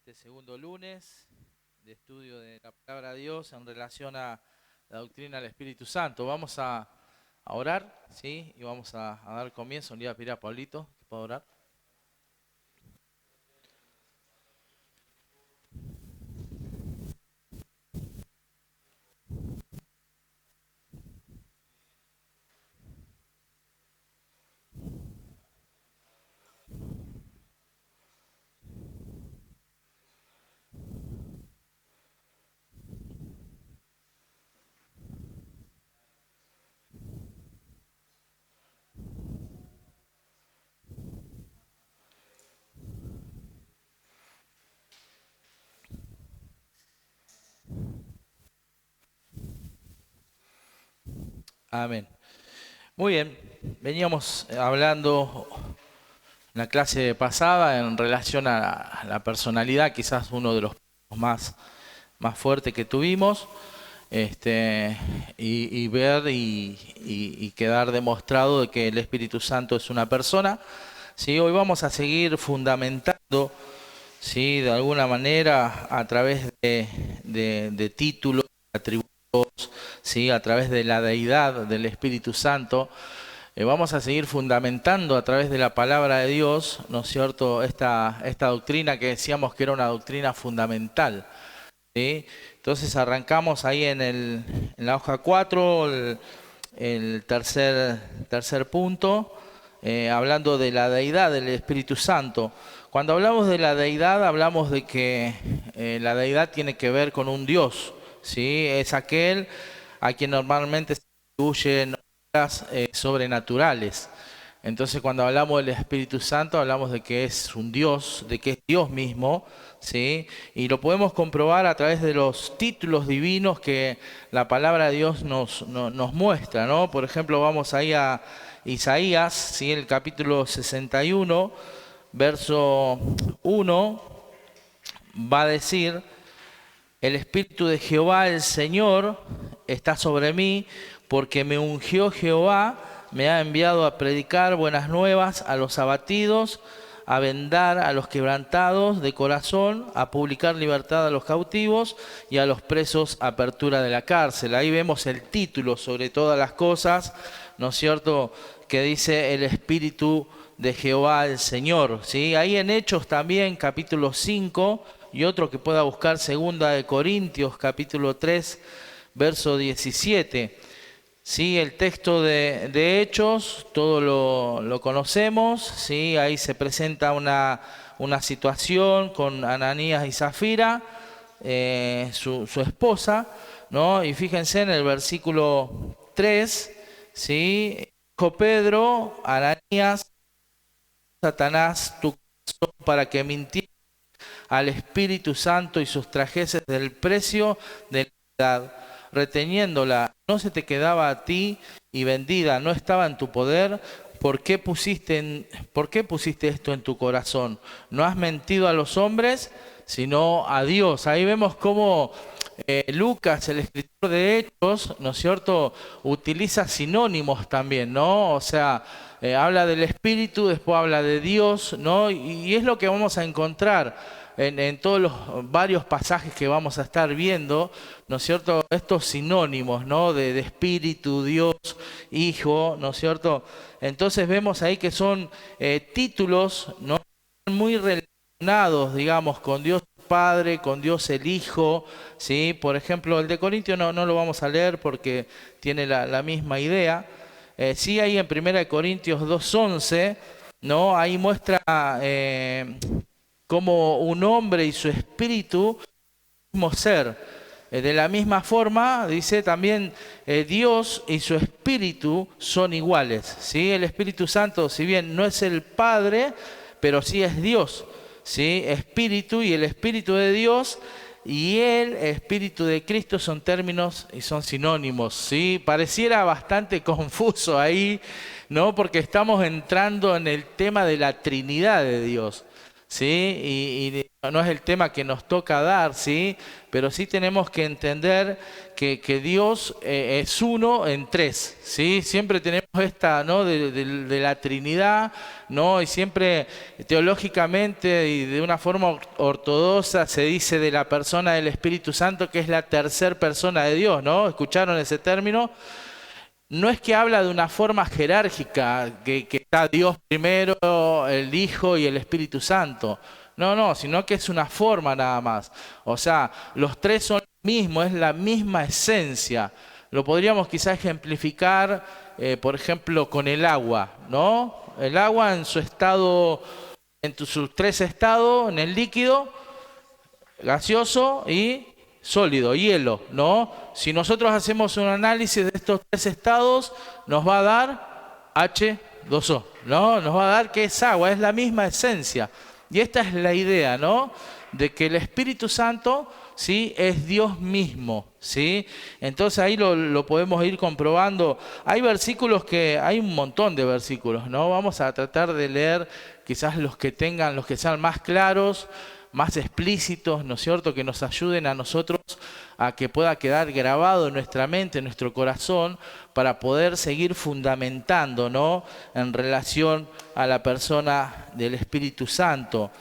este segundo lunes de estudio de la palabra de Dios en relación a la doctrina del Espíritu Santo. Vamos a orar, ¿sí? Y vamos a dar comienzo. Le voy a pedir a Pablito que pueda orar. Amén. Muy bien, veníamos hablando en la clase pasada en relación a la personalidad, quizás uno de los más fuertes que tuvimos, y ver y quedar demostrado de que el Espíritu Santo es una persona. Sí, hoy vamos a seguir fundamentando, sí, de alguna manera a través de títulos, atributos, sí, a través de la deidad del Espíritu Santo. Vamos a seguir fundamentando a través de la palabra de Dios, ¿no es cierto?, esta doctrina que decíamos que era una doctrina fundamental, ¿sí? Entonces arrancamos ahí en la hoja 4, el tercer punto, hablando de la deidad del Espíritu Santo. Cuando hablamos de la deidad, hablamos de que la deidad tiene que ver con un Dios, ¿sí? Es aquel a quien normalmente se atribuyen obras sobrenaturales. Entonces cuando hablamos del Espíritu Santo, hablamos de que es un Dios, de que es Dios mismo, ¿sí? Y lo podemos comprobar a través de los títulos divinos que la palabra de Dios nos muestra, ¿no? Por ejemplo, vamos ahí a Isaías, ¿sí? El capítulo 61, verso 1, va a decir: el Espíritu de Jehová, el Señor, está sobre mí, porque me ungió Jehová, me ha enviado a predicar buenas nuevas a los abatidos, a vendar a los quebrantados de corazón, a publicar libertad a los cautivos y a los presos apertura de la cárcel. Ahí vemos el título sobre todas las cosas, ¿no es cierto?, que dice el Espíritu de Jehová el Señor, ¿sí? Ahí en Hechos también, capítulo 5, y otro que pueda buscar, segunda de Corintios, capítulo 3, verso 17. Sí, el texto de Hechos, todo lo conocemos, ¿sí? Ahí se presenta una situación con Ananías y Zafira, su esposa, ¿no? Y fíjense en el versículo 3, ¿sí? Dijo Pedro, Ananías, Satanás, tu corazón para que mintieras al Espíritu Santo y sustrajeses del precio de la verdad, reteniéndola, no se te quedaba a ti, y vendida no estaba en tu poder. ¿Por qué pusiste esto en tu corazón? No has mentido a los hombres, sino a Dios. Ahí vemos cómo Lucas, el escritor de Hechos, ¿no es cierto?, utiliza sinónimos también, ¿no? O sea, habla del Espíritu, después habla de Dios, ¿no? Y es lo que vamos a encontrar en todos los varios pasajes que vamos a estar viendo, ¿no es cierto?, estos sinónimos, ¿no?, de Espíritu, Dios, Hijo, ¿no es cierto? Entonces vemos ahí que son títulos, ¿no?, muy relacionados, digamos, con Dios Padre, con Dios el Hijo, ¿sí? Por ejemplo, el de Corintios no lo vamos a leer porque tiene la misma idea. Sí, ahí en 1 Corintios 2:11, ¿no?, ahí muestra como un hombre y su espíritu, mismo ser. De la misma forma, dice también, Dios y su espíritu son iguales, ¿sí? El Espíritu Santo, si bien no es el Padre, pero sí es Dios, ¿sí? Espíritu, y el Espíritu de Dios y el Espíritu de Cristo son términos y son sinónimos, ¿sí? Pareciera bastante confuso ahí, ¿no?, porque estamos entrando en el tema de la Trinidad de Dios, ¿sí? Y no es el tema que nos toca dar, ¿sí? Pero sí tenemos que entender que Dios es uno en tres, ¿sí? Siempre tenemos esta, ¿no? de la Trinidad, ¿no? Y siempre teológicamente y de una forma ortodoxa se dice de la persona del Espíritu Santo que es la tercer persona de Dios, ¿no? ¿Escucharon ese término? No es que habla de una forma jerárquica, que está Dios primero, el Hijo y el Espíritu Santo. No, no, sino que es una forma nada más. O sea, los tres son lo mismo, es la misma esencia. Lo podríamos quizás ejemplificar, por ejemplo, con el agua, ¿no? El agua en su estado, sus tres estados, en el líquido, gaseoso y sólido, hielo, ¿no? Si nosotros hacemos un análisis de estos tres estados, nos va a dar H2O, ¿no? Nos va a dar que es agua, es la misma esencia. Y esta es la idea, ¿no? De que el Espíritu Santo, ¿sí? Es Dios mismo, ¿sí? Entonces ahí lo podemos ir comprobando. Hay versículos hay un montón de versículos, ¿no? Vamos a tratar de leer quizás los que sean más claros, más explícitos, ¿no es cierto?, que nos ayuden a nosotros a que pueda quedar grabado en nuestra mente, en nuestro corazón, para poder seguir fundamentando, ¿no?, en relación a la persona del Espíritu Santo.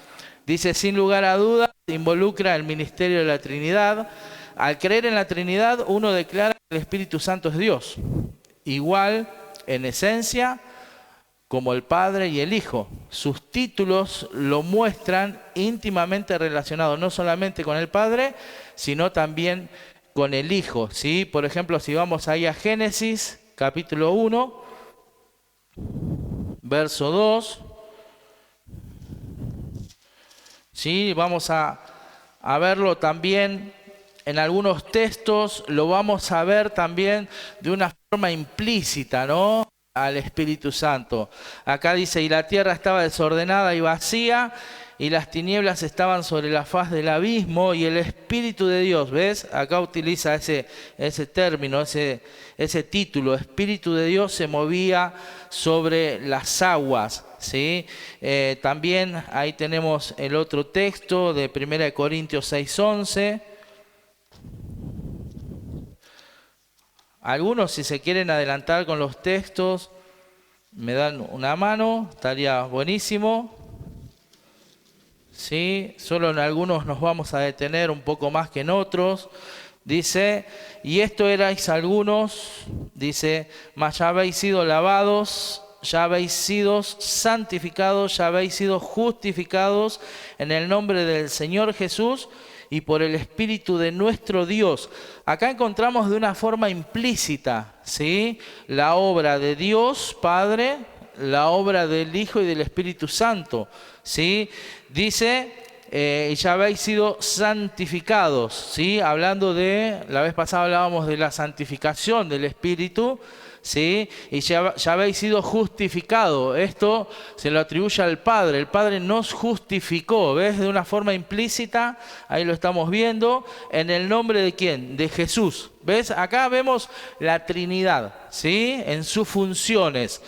Dice, sin lugar a dudas, involucra el ministerio de la Trinidad. Al creer en la Trinidad, uno declara que el Espíritu Santo es Dios, igual en esencia como el Padre y el Hijo. Sus títulos lo muestran íntimamente relacionado no solamente con el Padre, sino también con el Hijo, ¿sí? Por ejemplo, si vamos ahí a Génesis, capítulo 1, verso 2, ¿sí? Vamos a verlo también en algunos textos, lo vamos a ver también de una forma implícita, ¿no?, al Espíritu Santo. Acá dice, y la tierra estaba desordenada y vacía, y las tinieblas estaban sobre la faz del abismo, y el Espíritu de Dios, ¿ves? Acá utiliza ese término, ese título, Espíritu de Dios se movía sobre las aguas, ¿sí? También ahí tenemos el otro texto de 1 Corintios 6:11. Algunos, si se quieren adelantar con los textos, me dan una mano, estaría buenísimo. ¿Sí? Solo en algunos nos vamos a detener un poco más que en otros. Dice, y esto erais algunos, dice, mas ya habéis sido lavados, ya habéis sido santificados, ya habéis sido justificados en el nombre del Señor Jesús y por el Espíritu de nuestro Dios. Acá encontramos de una forma implícita, ¿sí?, la obra de Dios Padre, la obra del Hijo y del Espíritu Santo, ¿sí? Dice, ya habéis sido santificados, ¿sí? Hablando la vez pasada hablábamos de la santificación del Espíritu, ¿sí? Y ya habéis sido justificados. Esto se lo atribuye al Padre. El Padre nos justificó, ¿ves? De una forma implícita, ahí lo estamos viendo, en el nombre de ¿quién? De Jesús. ¿Ves? Acá vemos la Trinidad, ¿sí?, en sus funciones.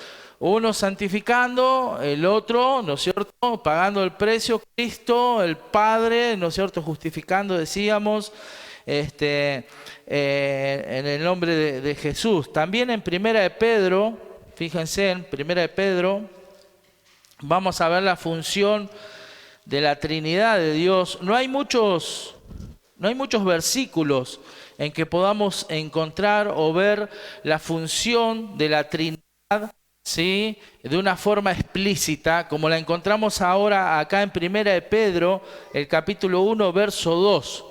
Uno santificando, el otro, ¿no es cierto?, pagando el precio, Cristo, el Padre, ¿no es cierto?, justificando, decíamos, en el nombre de Jesús. También en Primera de Pedro, fíjense, en Primera de Pedro, vamos a ver la función de la Trinidad de Dios. No hay muchos versículos en que podamos encontrar o ver la función de la Trinidad, ¿sí?, de una forma explícita, como la encontramos ahora acá en Primera de Pedro, el capítulo 1, verso 2.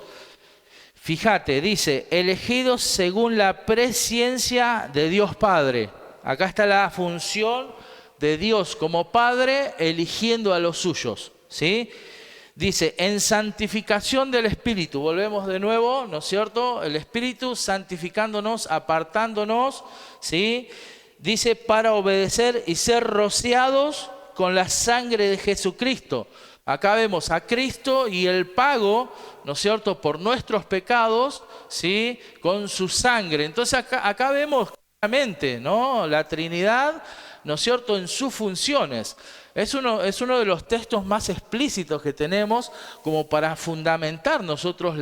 Fíjate, dice, elegidos según la presciencia de Dios Padre. Acá está la función de Dios como Padre eligiendo a los suyos, ¿sí? Dice, en santificación del Espíritu. Volvemos de nuevo, ¿no es cierto? El Espíritu santificándonos, apartándonos, ¿sí? Dice, para obedecer y ser rociados con la sangre de Jesucristo. Acá vemos a Cristo y el pago, ¿no es cierto?, por nuestros pecados, ¿sí?, con su sangre. Entonces acá vemos claramente, ¿no?, la Trinidad ¿no es cierto?, en sus funciones. Es uno de los textos más explícitos que tenemos como para fundamentar nosotros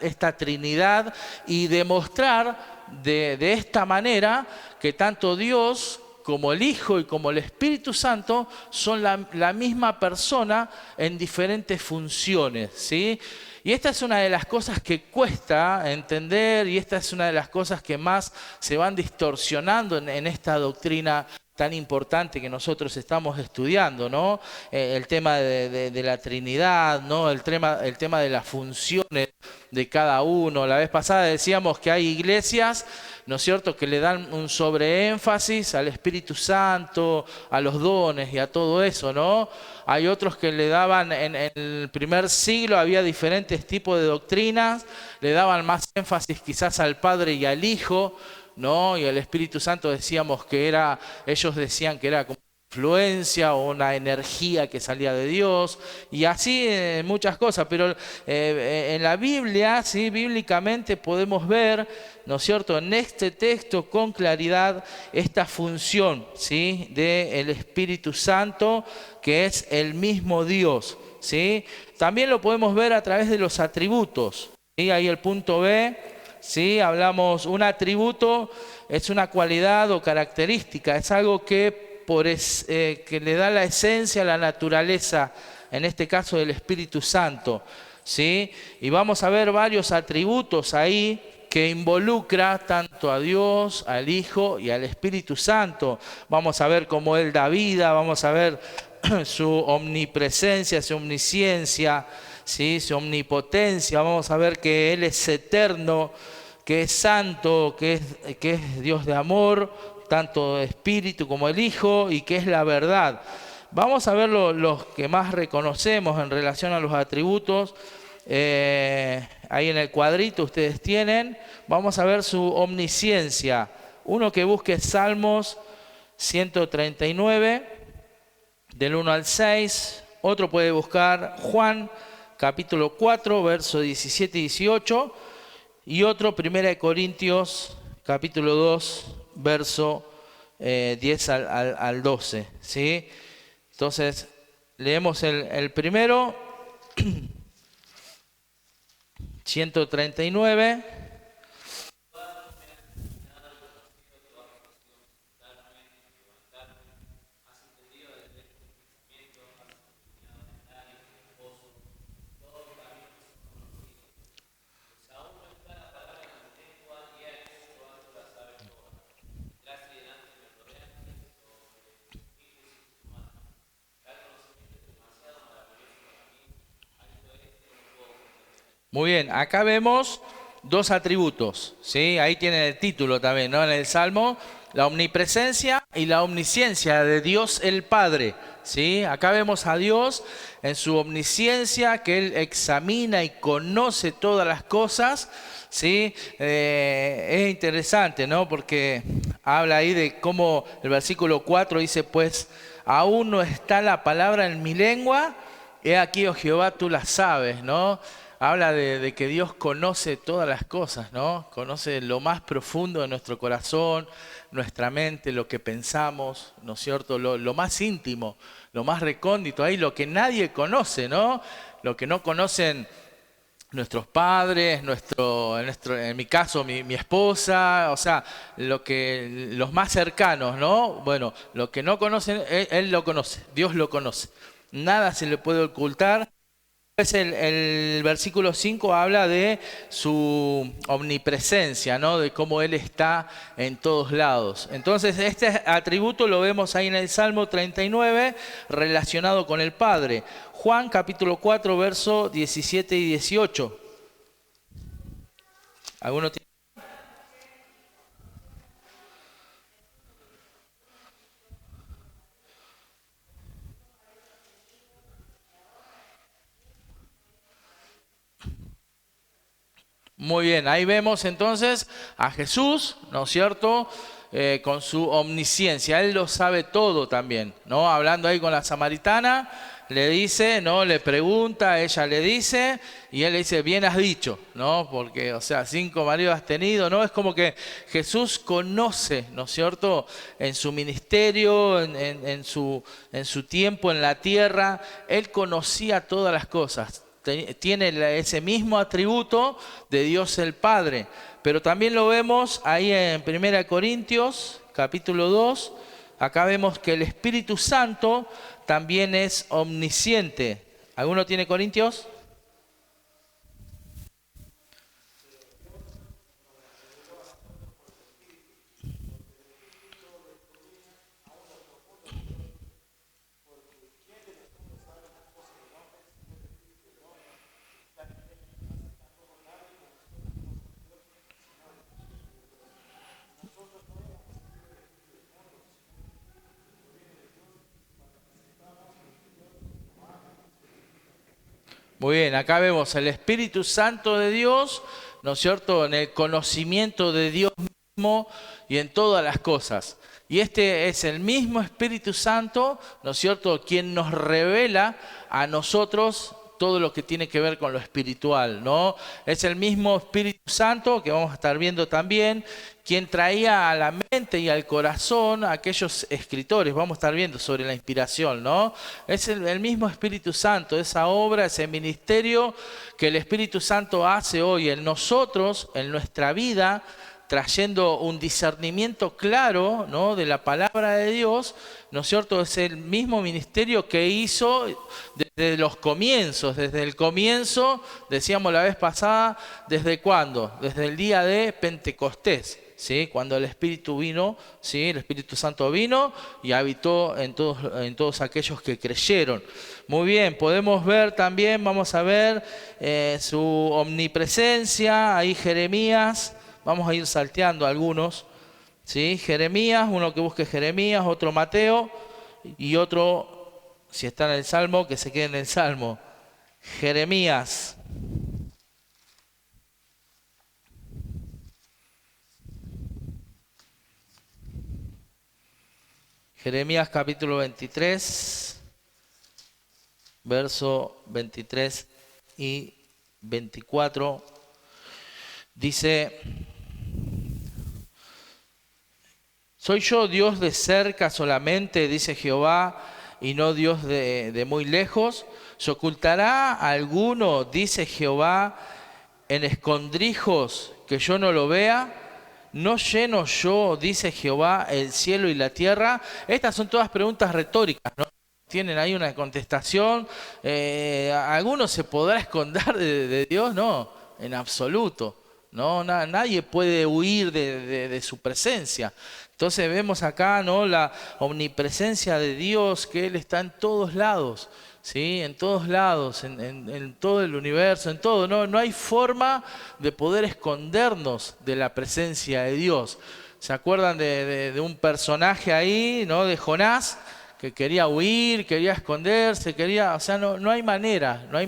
esta Trinidad y demostrar de esta manera que tanto Dios como el Hijo y como el Espíritu Santo son la misma persona en diferentes funciones, ¿sí? Y esta es una de las cosas que cuesta entender, y esta es una de las cosas que más se van distorsionando en esta doctrina tan importante que nosotros estamos estudiando, ¿no? El tema de la Trinidad, ¿no? El tema de las funciones de cada uno. La vez pasada decíamos que hay iglesias, ¿no es cierto?, que le dan un sobreénfasis al Espíritu Santo, a los dones y a todo eso, ¿no? Hay otros que le daban, en el primer siglo había diferentes tipos de doctrinas, le daban más énfasis quizás al Padre y al Hijo, ¿no? Y el Espíritu Santo decíamos que ellos decían que era como influencia o una energía que salía de Dios, y así muchas cosas, pero en la Biblia, ¿sí?, bíblicamente podemos ver, ¿no es cierto?, en este texto con claridad esta función, ¿sí?, del Espíritu Santo, que es el mismo Dios, ¿sí? También lo podemos ver a través de los atributos, ¿sí? Ahí el punto B. ¿Sí? Hablamos, un atributo es una cualidad o característica, es algo que le da la esencia, la naturaleza, en este caso del Espíritu Santo, ¿sí? Y vamos a ver varios atributos ahí que involucra tanto a Dios, al Hijo y al Espíritu Santo. Vamos a ver cómo Él da vida, vamos a ver su omnipresencia, su omnisciencia, ¿sí?, su omnipotencia. Vamos a ver que Él es eterno, que es santo, que es Dios de amor, tanto Espíritu como el Hijo, y que es la verdad. Vamos a ver los que más reconocemos en relación a los atributos. Ahí en el cuadrito ustedes tienen. Vamos a ver su omnisciencia. Uno que busque Salmos 139, del 1 al 6. Otro puede buscar Juan capítulo 4, versos 17 y 18. Y otro, 1 Corintios capítulo 2, verso 10 al 12. ¿Sí? Entonces, leemos el primero, 139. Muy bien, acá vemos dos atributos, ¿sí? Ahí tienen el título también, ¿no? En el Salmo, la omnipresencia y la omnisciencia de Dios el Padre, ¿sí? Acá vemos a Dios en su omnisciencia, que Él examina y conoce todas las cosas, ¿sí? Es interesante, ¿no? Porque habla ahí de cómo el versículo 4 dice, pues aún no está la palabra en mi lengua, he aquí, oh Jehová, tú la sabes, ¿no? Habla de que Dios conoce todas las cosas, ¿no? Conoce lo más profundo de nuestro corazón, nuestra mente, lo que pensamos, ¿no es cierto? Lo más íntimo, lo más recóndito, ahí lo que nadie conoce, ¿no? Lo que no conocen nuestros padres, en mi caso, mi esposa, o sea, los más cercanos, ¿no? Bueno, lo que no conocen, él lo conoce, Dios lo conoce. Nada se le puede ocultar. El versículo 5 habla de su omnipresencia, ¿no? De cómo Él está en todos lados. Entonces, este atributo lo vemos ahí en el Salmo 39, relacionado con el Padre. Juan capítulo 4, versos 17 y 18. ¿Alguno tiene? Muy bien, ahí vemos entonces a Jesús, ¿no es cierto?, con su omnisciencia. Él lo sabe todo también, ¿no? Hablando ahí con la samaritana, le dice, ¿no? Le pregunta, ella le dice, y él le dice, bien has dicho, ¿no? Porque, o sea, 5 maridos has tenido, ¿no? Es como que Jesús conoce, ¿no es cierto? En su ministerio, en su tiempo en la tierra, él conocía todas las cosas. Tiene ese mismo atributo de Dios el Padre. Pero también lo vemos ahí en 1 Corintios, capítulo 2. Acá vemos que el Espíritu Santo también es omnisciente. ¿Alguno tiene Corintios? Muy bien, acá vemos el Espíritu Santo de Dios, ¿no es cierto?, en el conocimiento de Dios mismo y en todas las cosas. Y este es el mismo Espíritu Santo, ¿no es cierto?, quien nos revela a nosotros todo lo que tiene que ver con lo espiritual, ¿no? Es el mismo Espíritu Santo, que vamos a estar viendo también, quien traía a la mente y al corazón a aquellos escritores, vamos a estar viendo sobre la inspiración, ¿no? Es el mismo Espíritu Santo, esa obra, ese ministerio que el Espíritu Santo hace hoy en nosotros, en nuestra vida, trayendo un discernimiento claro, ¿no?, de la palabra de Dios, ¿no es cierto? Es el mismo ministerio que hizo desde los comienzos, desde el comienzo, decíamos la vez pasada, ¿desde cuándo? Desde el día de Pentecostés, ¿sí? Cuando el Espíritu vino, ¿sí? El Espíritu Santo vino y habitó en todos aquellos que creyeron. Muy bien, podemos ver también, vamos a ver su omnipresencia, ahí Jeremías. Vamos a ir salteando algunos, ¿sí? Jeremías, uno que busque Jeremías, otro Mateo y otro, si está en el Salmo, que se quede en el Salmo. Jeremías. Jeremías capítulo 23, verso 23 y 24. Dice: ¿soy yo Dios de cerca solamente, dice Jehová, y no Dios de muy lejos? ¿Se ocultará alguno, dice Jehová, en escondrijos que yo no lo vea? ¿No lleno yo, dice Jehová, el cielo y la tierra? Estas son todas preguntas retóricas, ¿no? Tienen ahí una contestación. ¿Alguno se podrá esconder de Dios? No, en absoluto. No, nadie puede huir de su presencia. Entonces vemos acá, ¿no?, la omnipresencia de Dios, que Él está en todos lados, ¿sí? En todos lados, en todo el universo, en todo. No hay forma de poder escondernos de la presencia de Dios. ¿Se acuerdan de un personaje ahí, ¿no?, de Jonás, que quería huir, quería esconderse, o sea, no hay manera, no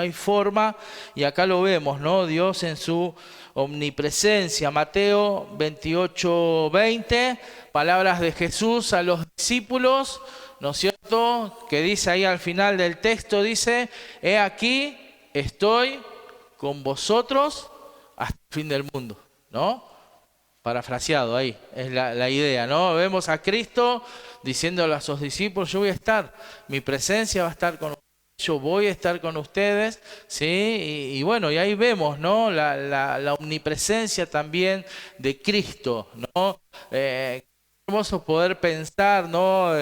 hay forma, y acá lo vemos, ¿no? Dios en su omnipresencia. Mateo 28:20, palabras de Jesús a los discípulos, ¿no es cierto?, que dice ahí al final del texto, dice: he aquí, estoy con vosotros hasta el fin del mundo, ¿no? Parafraseado ahí, es la idea, ¿no? Vemos a Cristo diciéndole a sus discípulos: yo voy a estar, mi presencia va a estar con ustedes, yo voy a estar con ustedes, ¿sí? Y bueno, y ahí vemos, ¿no?, la omnipresencia también de Cristo, ¿no? Hermoso poder pensar, ¿no?,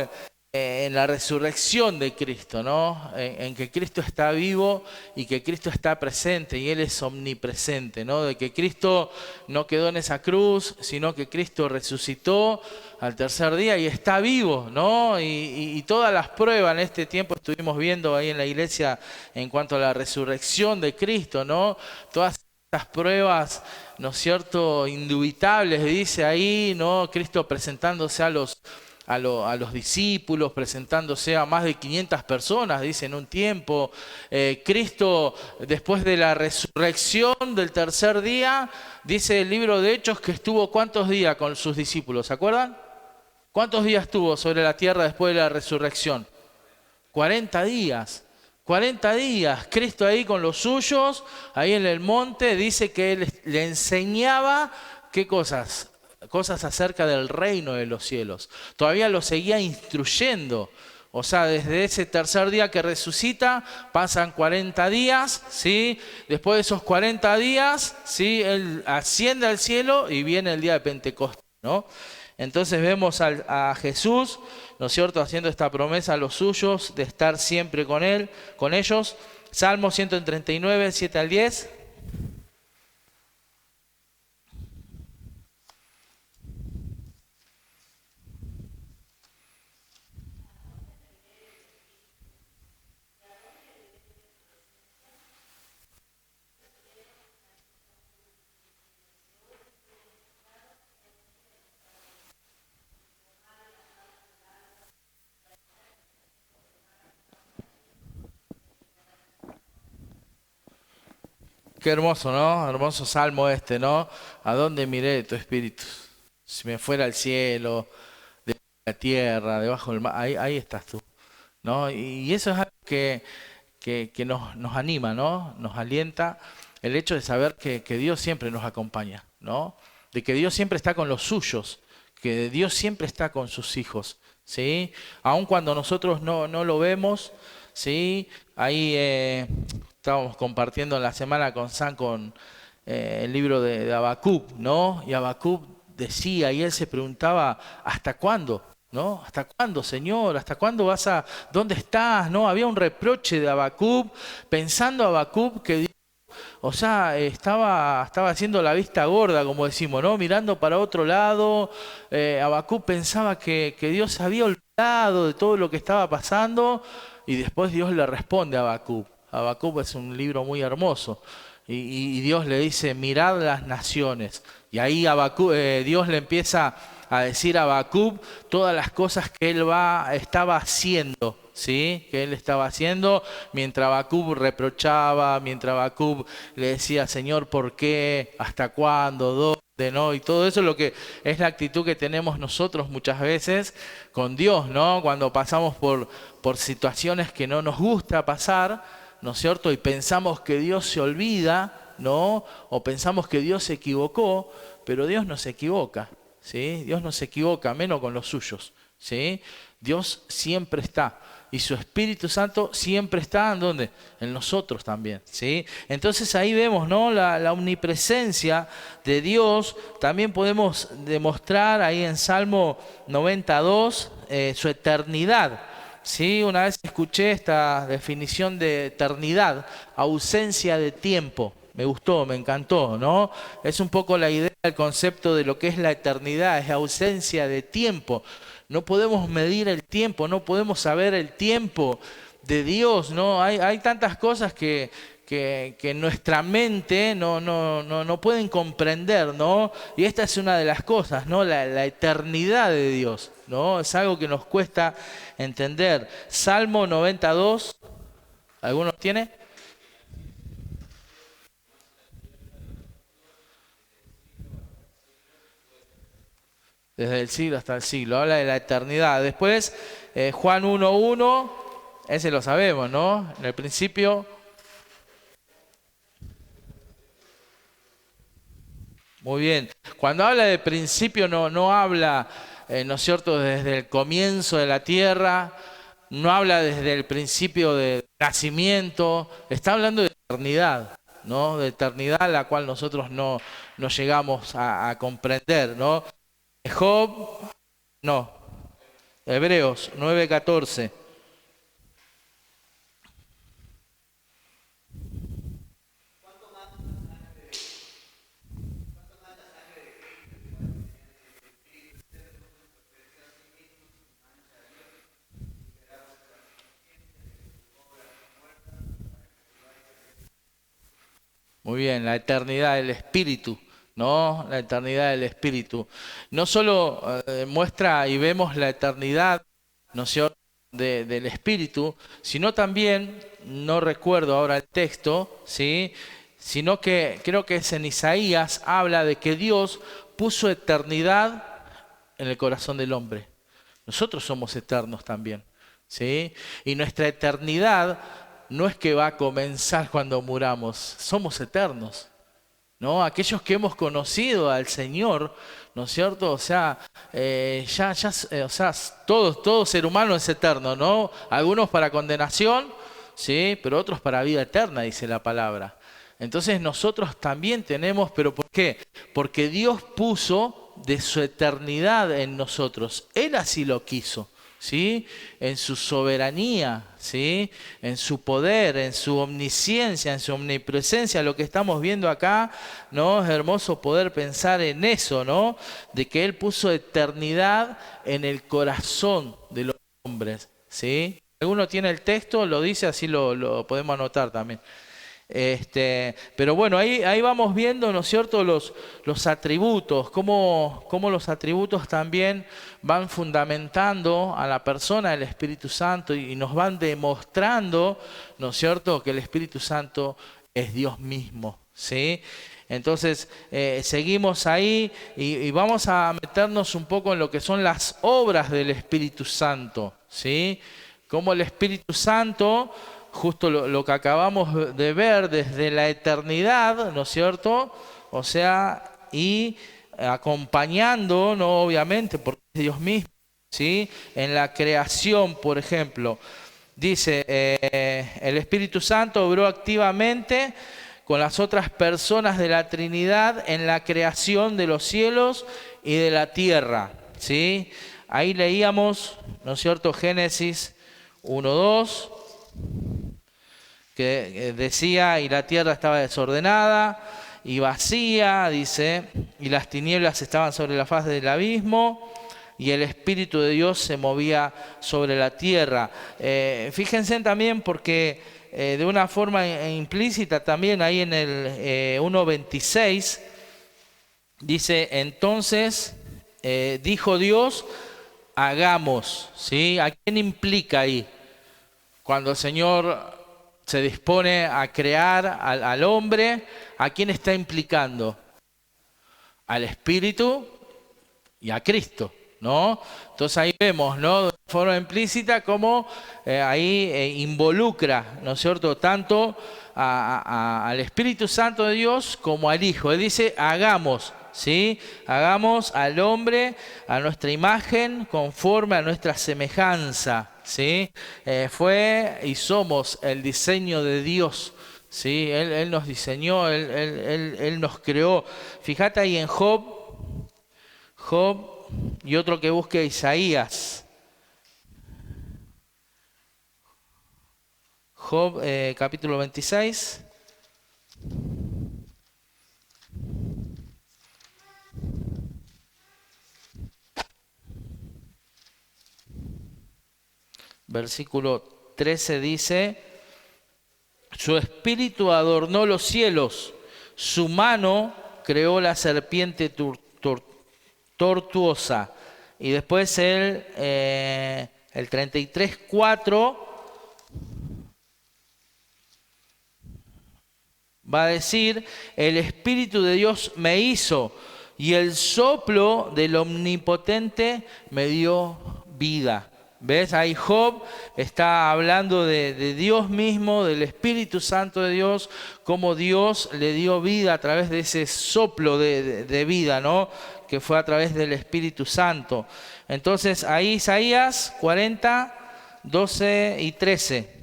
en la resurrección de Cristo, ¿no? En que Cristo está vivo y que Cristo está presente y Él es omnipresente, ¿no? De que Cristo no quedó en esa cruz, sino que Cristo resucitó al tercer día y está vivo, ¿no? Y todas las pruebas en este tiempo estuvimos viendo ahí en la iglesia en cuanto a la resurrección de Cristo, ¿no? Todas estas pruebas, ¿no es cierto?, indubitables, dice ahí, ¿no? Cristo presentándose a los discípulos, presentándose a más de 500 personas, dice, en un tiempo. Cristo, después de la resurrección del tercer día, dice el libro de Hechos que estuvo ¿cuántos días con sus discípulos? ¿Se acuerdan? ¿Cuántos días estuvo sobre la tierra después de la resurrección? 40 días. 40 días, Cristo ahí con los suyos, ahí en el monte, dice que Él le enseñaba, ¿qué cosas? Cosas acerca del reino de los cielos. Todavía lo seguía instruyendo. O sea, desde ese tercer día que resucita, pasan 40 días, ¿sí? Después de esos 40 días, ¿sí? Él asciende al cielo y viene el día de Pentecostés, ¿no? Entonces vemos a Jesús, ¿no es cierto?, haciendo esta promesa a los suyos de estar siempre con Él, con ellos. Salmo 139, 7 al 10. Qué hermoso, ¿no? Hermoso salmo este, ¿no? ¿A dónde miré tu espíritu? Si me fuera al cielo, debajo de la tierra, debajo del mar, ahí estás tú, ¿no? Y eso es algo que nos anima, ¿no? Nos alienta el hecho de saber que Dios siempre nos acompaña, ¿no? De que Dios siempre está con los suyos, que Dios siempre está con sus hijos, ¿sí? Aun cuando nosotros no lo vemos, ¿sí? Ahí estábamos compartiendo en la semana con San con el libro de Habacuc, ¿no? Y Habacuc decía, y él se preguntaba, ¿hasta cuándo? ¿No? ¿Hasta cuándo, Señor? ¿Hasta cuándo vas a... ¿Dónde estás? ¿No? Había un reproche de Habacuc, pensando Habacuc que Dios, o sea, estaba haciendo la vista gorda, como decimos, ¿no? Mirando para otro lado. Habacuc pensaba que Dios se había olvidado de todo lo que estaba pasando y después Dios le responde a Habacuc. Habacuc es un libro muy hermoso. Y Dios le dice, mirad las naciones. Y ahí Dios le empieza a decir a Habacuc todas las cosas que él estaba haciendo, ¿sí? Que él estaba haciendo mientras Habacuc reprochaba, mientras Habacuc le decía, Señor, ¿por qué? ¿Hasta cuándo? ¿Dónde? ¿No? Y todo eso es lo que es la actitud que tenemos nosotros muchas veces con Dios, ¿no? Cuando pasamos por situaciones que no nos gusta pasar, ¿no es cierto? Y pensamos que Dios se olvida, ¿no? O pensamos que Dios se equivocó, pero Dios no se equivoca, ¿sí? Dios no se equivoca, menos con los suyos, ¿sí? Dios siempre está. Y su Espíritu Santo siempre está, ¿en dónde? En nosotros también, ¿sí? Entonces ahí vemos, ¿no? La omnipresencia de Dios. También podemos demostrar ahí en Salmo 92 su eternidad. Sí, una vez escuché esta definición de eternidad, ausencia de tiempo. Me gustó, me encantó, ¿no? Es un poco la idea, el concepto de lo que es la eternidad, es ausencia de tiempo. No podemos medir el tiempo, no podemos saber el tiempo de Dios, ¿no? Hay tantas cosas que nuestra mente no pueden comprender, ¿no? Y esta es una de las cosas, ¿no? La eternidad de Dios, ¿no? Es algo que nos cuesta entender. Salmo 92, ¿alguno tiene? Desde el siglo hasta el siglo, habla de la eternidad. Después, Juan 1:1, ese lo sabemos, ¿no? En el principio... Muy bien. Cuando habla de principio no habla, ¿no es cierto?, desde el comienzo de la tierra, no habla desde el principio del nacimiento, está hablando de eternidad, ¿no? De eternidad a la cual nosotros no llegamos a comprender, ¿no? Job, no. Hebreos 9:14. Muy bien, la eternidad del Espíritu, ¿no? La eternidad del Espíritu. No solo muestra y vemos la eternidad, ¿no es cierto?, del Espíritu, sino también, no recuerdo ahora el texto, ¿sí? Sino que creo que es en Isaías, habla de que Dios puso eternidad en el corazón del hombre. Nosotros somos eternos también. ¿sí? Y nuestra eternidad no es que va a comenzar cuando muramos, somos eternos, ¿no? Aquellos que hemos conocido al Señor, ¿no es cierto? O sea, o sea, todo ser humano es eterno, ¿no? Algunos para condenación, ¿sí? Pero otros para vida eterna, dice la palabra. Entonces nosotros también tenemos, ¿pero por qué? Porque Dios puso de su eternidad en nosotros. Él así lo quiso, ¿sí? En su soberanía, ¿sí? En su poder, en su omnisciencia, en su omnipresencia. Lo que estamos viendo acá, ¿no? Es hermoso poder pensar en eso, ¿no? De que Él puso eternidad en el corazón de los hombres, ¿sí? Alguno tiene el texto, lo dice, así lo podemos anotar también. Pero bueno, ahí vamos viendo, ¿no es cierto?, los atributos, cómo los atributos también van fundamentando a la persona del Espíritu Santo y nos van demostrando, ¿no es cierto?, que el Espíritu Santo es Dios mismo, ¿sí? Entonces, seguimos ahí y vamos a meternos un poco en lo que son las obras del Espíritu Santo, ¿sí? Cómo el Espíritu Santo, justo lo que acabamos de ver desde la eternidad, ¿no es cierto? O sea, y acompañando, ¿no? Obviamente, porque es Dios mismo, ¿sí? En la creación, por ejemplo, dice, el Espíritu Santo obró activamente con las otras personas de la Trinidad en la creación de los cielos y de la tierra, ¿sí? Ahí leíamos, ¿no es cierto?, Génesis 1:2, que decía, y la tierra estaba desordenada y vacía, dice, y las tinieblas estaban sobre la faz del abismo, y el Espíritu de Dios se movía sobre la tierra. Fíjense también porque de una forma implícita también ahí en el 1:26, dice, entonces dijo Dios, hagamos, ¿sí? ¿A quién implica ahí? Cuando el Señor se dispone a crear al hombre, ¿a quién está implicando? Al Espíritu y a Cristo, ¿no? Entonces ahí vemos, ¿no?, de forma implícita cómo ahí involucra, ¿no es cierto?, tanto al Espíritu Santo de Dios como al Hijo. Él dice, hagamos, ¿sí? Hagamos al hombre a nuestra imagen, conforme a nuestra semejanza, ¿sí? Fue y somos el diseño de Dios, ¿sí? Él nos diseñó, Él nos creó. Fíjate ahí en Job, y otro que busque Isaías. Job capítulo 26. Versículo 13 dice, su espíritu adornó los cielos, su mano creó la serpiente tortuosa. Y después el 33:4 va a decir, el Espíritu de Dios me hizo y el soplo del Omnipotente me dio vida. ¿Ves? Ahí Job está hablando de Dios mismo, del Espíritu Santo de Dios, cómo Dios le dio vida a través de ese soplo de vida, ¿no?, que fue a través del Espíritu Santo. Entonces ahí Isaías 40, 12 y 13.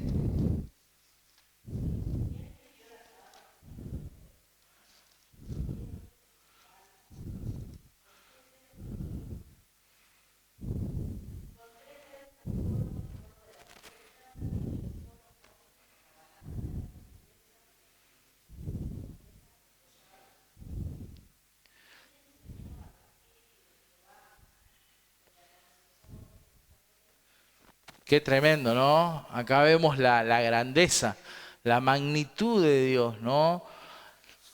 Qué tremendo, ¿no? Acá vemos la grandeza, la magnitud de Dios, ¿no?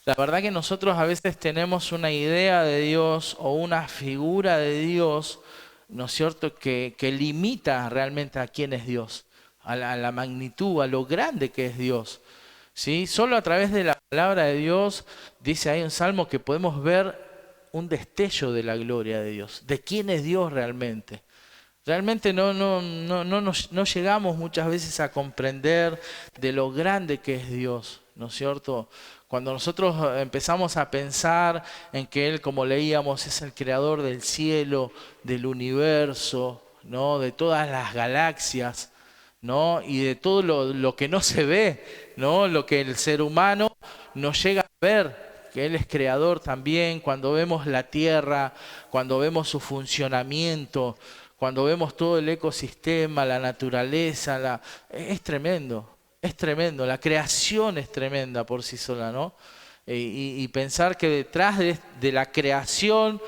La verdad que nosotros a veces tenemos una idea de Dios o una figura de Dios, ¿no es cierto?, que limita realmente a quién es Dios, a la magnitud, a lo grande que es Dios, ¿sí? Solo a través de la palabra de Dios, dice ahí un salmo, que podemos ver un destello de la gloria de Dios, de quién es Dios realmente. Realmente no llegamos muchas veces a comprender de lo grande que es Dios, ¿no es cierto? Cuando nosotros empezamos a pensar en que Él, como leíamos, es el creador del cielo, del universo, ¿no? De todas las galaxias, ¿no? Y de todo lo que no se ve, ¿no? Lo que el ser humano no llega a ver, que Él es creador también, cuando vemos la tierra, cuando vemos su funcionamiento, cuando vemos todo el ecosistema, la naturaleza, es tremendo, la creación es tremenda por sí sola, ¿no? Y pensar que detrás de la creación,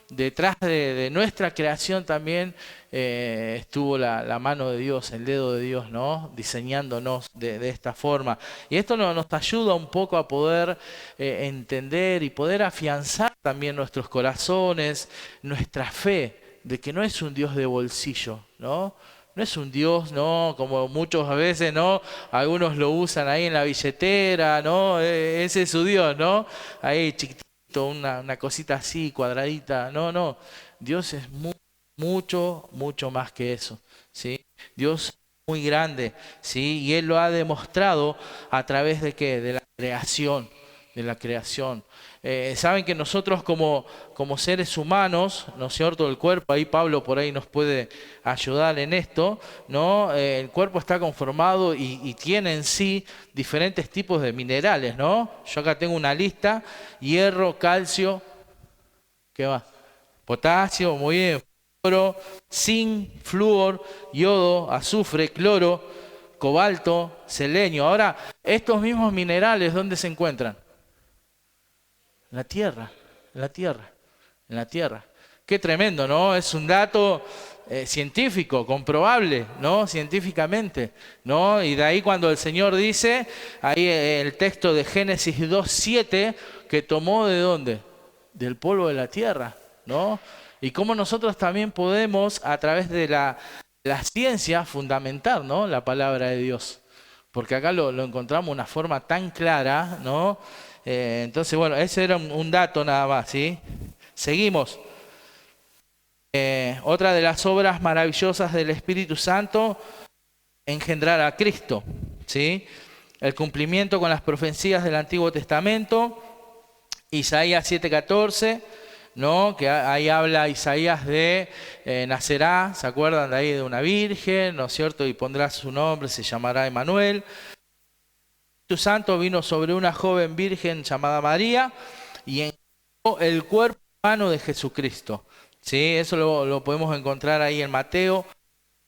detrás de nuestra creación también estuvo la mano de Dios, el dedo de Dios, ¿no? Diseñándonos de esta forma. Y esto nos ayuda un poco a poder entender y poder afianzar también nuestros corazones, nuestra fe, de que no es un Dios de bolsillo, ¿no? No es un Dios, ¿no? Como muchas veces, ¿no? Algunos lo usan ahí en la billetera, ¿no? Ese es su Dios, ¿no? Ahí chiquitito, una cosita así, cuadradita. No, no. Dios es mucho, mucho más que eso, ¿sí? Dios es muy grande, ¿sí? Y Él lo ha demostrado a través de ¿qué? De la creación, de la creación. Saben que nosotros como seres humanos, ¿no es cierto? El cuerpo, ahí Pablo por ahí nos puede ayudar en esto, ¿no? El cuerpo está conformado y tiene en sí diferentes tipos de minerales, ¿no? Yo acá tengo una lista: hierro, calcio, ¿qué va? Potasio, muy bien, fósforo, zinc, flúor, yodo, azufre, cloro, cobalto, selenio. Ahora, estos mismos minerales, ¿dónde se encuentran? En la tierra, en la tierra, en la tierra. Qué tremendo, ¿no? Es un dato científico, comprobable, ¿no? Científicamente, ¿no? Y de ahí cuando el Señor dice, ahí el texto de Génesis 2:7, que tomó ¿de dónde? Del polvo de la tierra, ¿no? Y cómo nosotros también podemos, a través de la ciencia, fundamentar, ¿no? La palabra de Dios. Porque acá lo encontramos de una forma tan clara, ¿no? Entonces, bueno, ese era un dato nada más, ¿sí? Seguimos. Otra de las obras maravillosas del Espíritu Santo, engendrar a Cristo, ¿sí? El cumplimiento con las profecías del Antiguo Testamento, Isaías 7:14, ¿no? Que ahí habla Isaías de nacerá, ¿se acuerdan de ahí? De una virgen, ¿no es cierto? Y pondrá su nombre, se llamará Emmanuel. El Espíritu Santo vino sobre una joven virgen llamada María y engendró el cuerpo humano de Jesucristo. ¿Sí? Eso lo podemos encontrar ahí en Mateo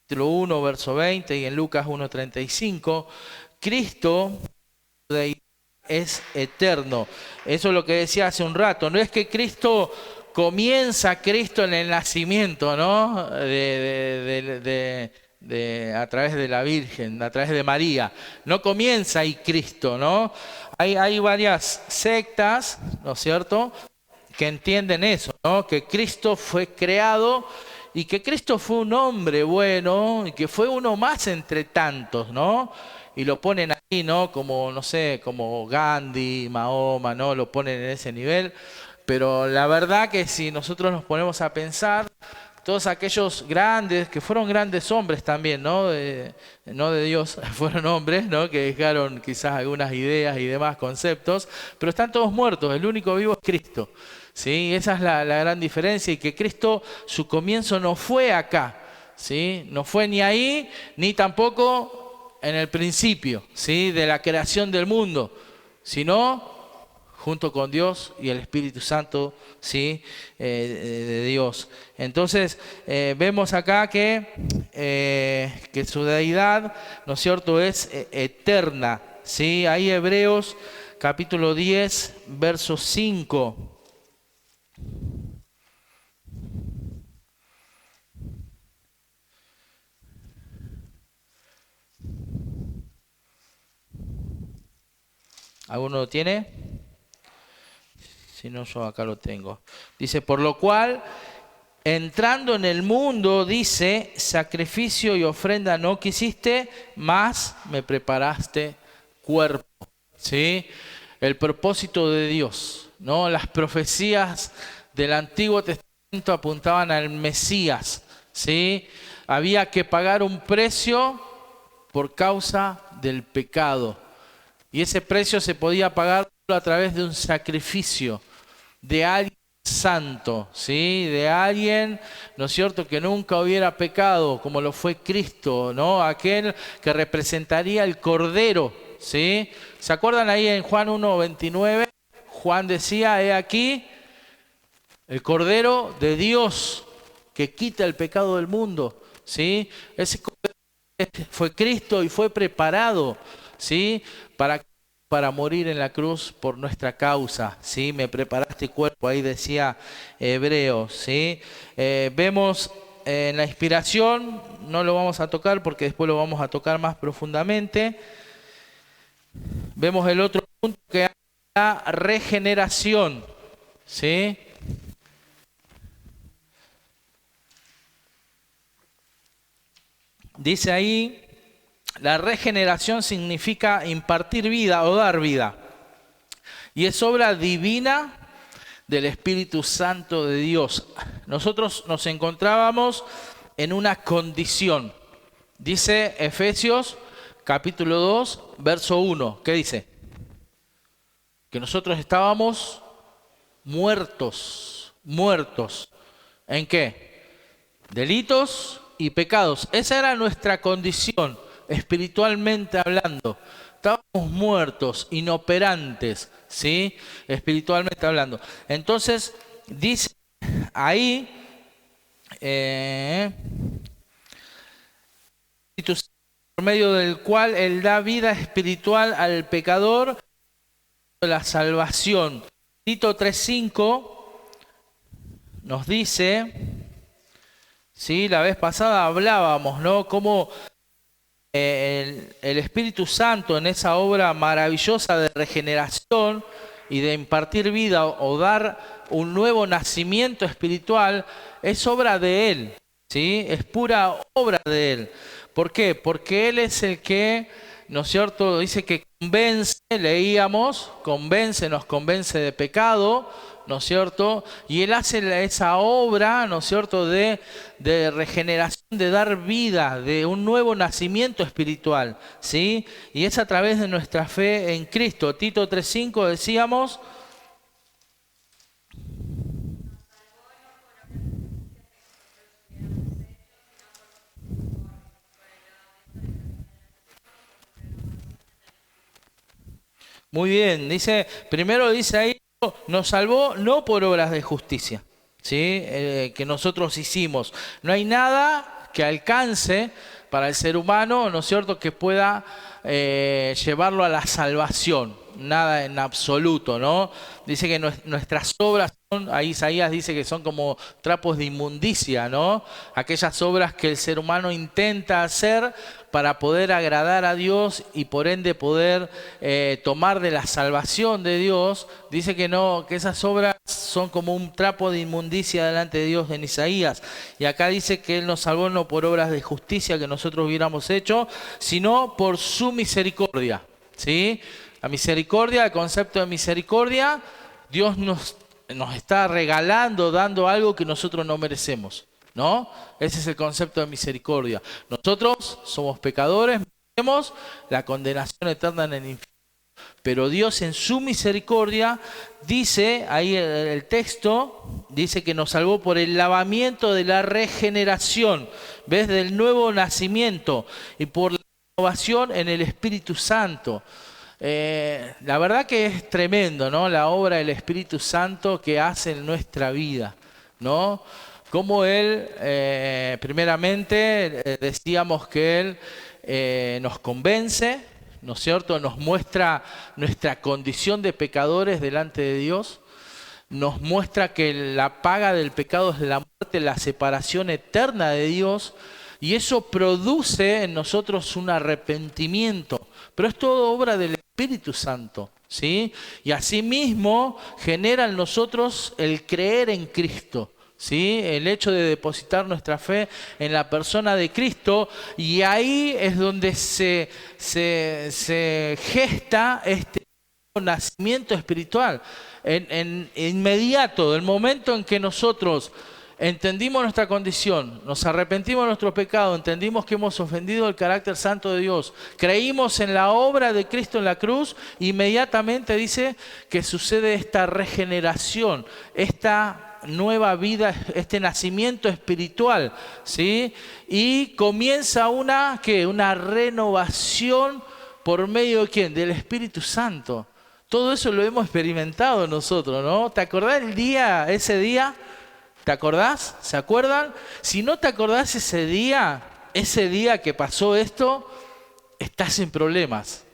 capítulo 1, verso 20 y en Lucas 1:35. Cristo es eterno. Eso es lo que decía hace un rato. No es que comienza Cristo en el nacimiento, ¿no? A través de la Virgen, a través de María. No comienza ahí Cristo, ¿no? Hay varias sectas, ¿no es cierto?, que entienden eso, ¿no? Que Cristo fue creado y que Cristo fue un hombre bueno y que fue uno más entre tantos, ¿no? Y lo ponen ahí, ¿no? Como, no sé, como Gandhi, Mahoma, ¿no? Lo ponen en ese nivel. Pero la verdad que si nosotros nos ponemos a pensar, todos aquellos grandes, que fueron grandes hombres también, ¿no? No de Dios, fueron hombres, ¿no? Que dejaron quizás algunas ideas y demás conceptos, pero están todos muertos, el único vivo es Cristo. ¿Sí? Esa es la gran diferencia, y que Cristo, su comienzo no fue acá, ¿sí? No fue ni ahí, ni tampoco en el principio, ¿sí? De la creación del mundo, sino junto con Dios y el Espíritu Santo, ¿sí? De Dios. Entonces, vemos acá que su deidad, ¿no es cierto?, es eterna, ¿sí? Ahí Hebreos capítulo 10, verso 5. ¿Alguno lo tiene? Si no, yo acá lo tengo. Dice, por lo cual, entrando en el mundo, dice, sacrificio y ofrenda no quisiste, mas me preparaste cuerpo. ¿Sí? El propósito de Dios, ¿no? Las profecías del Antiguo Testamento apuntaban al Mesías, ¿sí? Había que pagar un precio por causa del pecado. Y ese precio se podía pagar a través de un sacrificio de alguien santo, ¿sí? De alguien, ¿no es cierto?, que nunca hubiera pecado, como lo fue Cristo, ¿no? Aquel que representaría el Cordero, ¿sí? ¿Se acuerdan ahí en Juan 1:29? Juan decía, he aquí el Cordero de Dios que quita el pecado del mundo, ¿sí? Ese Cordero fue Cristo y fue preparado, ¿sí? Para morir en la cruz por nuestra causa, ¿sí? Me preparaste cuerpo, ahí decía Hebreos, ¿sí? Vemos en la inspiración, no lo vamos a tocar porque después lo vamos a tocar más profundamente. Vemos el otro punto que es la regeneración, ¿sí? Dice ahí, la regeneración significa impartir vida o dar vida. Y es obra divina del Espíritu Santo de Dios. Nosotros nos encontrábamos en una condición. Dice Efesios capítulo 2, verso 1. ¿Qué dice? Que nosotros estábamos muertos. ¿En qué? Delitos y pecados. Esa era nuestra condición, espiritualmente hablando. Estábamos muertos, inoperantes, ¿sí? Espiritualmente hablando. Entonces, dice ahí, por medio del cual Él da vida espiritual al pecador, la salvación. Tito 3:5 nos dice, sí, la vez pasada hablábamos, ¿no? Cómo el Espíritu Santo en esa obra maravillosa de regeneración y de impartir vida o dar un nuevo nacimiento espiritual es obra de Él, ¿sí? Es pura obra de Él. ¿Por qué? Porque Él es el que, ¿no es cierto?, dice que convence, leíamos, nos convence de pecado, ¿no es cierto? Y Él hace esa obra, ¿no es cierto?, de regeneración, de dar vida, de un nuevo nacimiento espiritual, ¿sí? Y es a través de nuestra fe en Cristo. Tito 3:5 decíamos. Muy bien, primero dice ahí, nos salvó no por obras de justicia, ¿sí? Que nosotros hicimos. No hay nada que alcance para el ser humano, ¿no es cierto?, que pueda llevarlo a la salvación. Nada en absoluto, ¿no? Dice que nuestras obras son, ahí Isaías dice que son como trapos de inmundicia, ¿no? Aquellas obras que el ser humano intenta hacer para poder agradar a Dios y por ende poder tomar de la salvación de Dios. Dice que no, que esas obras son como un trapo de inmundicia delante de Dios en Isaías. Y acá dice que Él nos salvó no por obras de justicia que nosotros hubiéramos hecho, sino por su misericordia, ¿sí? La misericordia, el concepto de misericordia, Dios nos está regalando, dando algo que nosotros no merecemos, ¿no? Ese es el concepto de misericordia. Nosotros somos pecadores, merecemos la condenación eterna en el infierno. Pero Dios en su misericordia dice, ahí el texto, dice que nos salvó por el lavamiento de la regeneración, ¿ves? Del nuevo nacimiento y por la renovación en el Espíritu Santo. La verdad que es tremendo, ¿no? La obra del Espíritu Santo que hace en nuestra vida, ¿no? Como Él, primeramente, decíamos que Él nos convence, ¿no es cierto? Nos muestra nuestra condición de pecadores delante de Dios. Nos muestra que la paga del pecado es la muerte, la separación eterna de Dios. Y eso produce en nosotros un arrepentimiento. Pero es todo obra del Espíritu Santo, ¿sí? Y asimismo genera en nosotros el creer en Cristo, ¿sí? El hecho de depositar nuestra fe en la persona de Cristo. Y ahí es donde se gesta este nacimiento espiritual. En inmediato, del momento en que nosotros entendimos nuestra condición, nos arrepentimos de nuestro pecado, entendimos que hemos ofendido el carácter santo de Dios, creímos en la obra de Cristo en la cruz, inmediatamente dice que sucede esta regeneración, esta nueva vida, este nacimiento espiritual, ¿sí? Y comienza una renovación por medio de ¿quién? Del Espíritu Santo. Todo eso lo hemos experimentado nosotros, ¿no? ¿Te acordás ese día? ¿Te acordás? ¿Se acuerdan? Si no te acordás ese día que pasó esto, estás en problemas.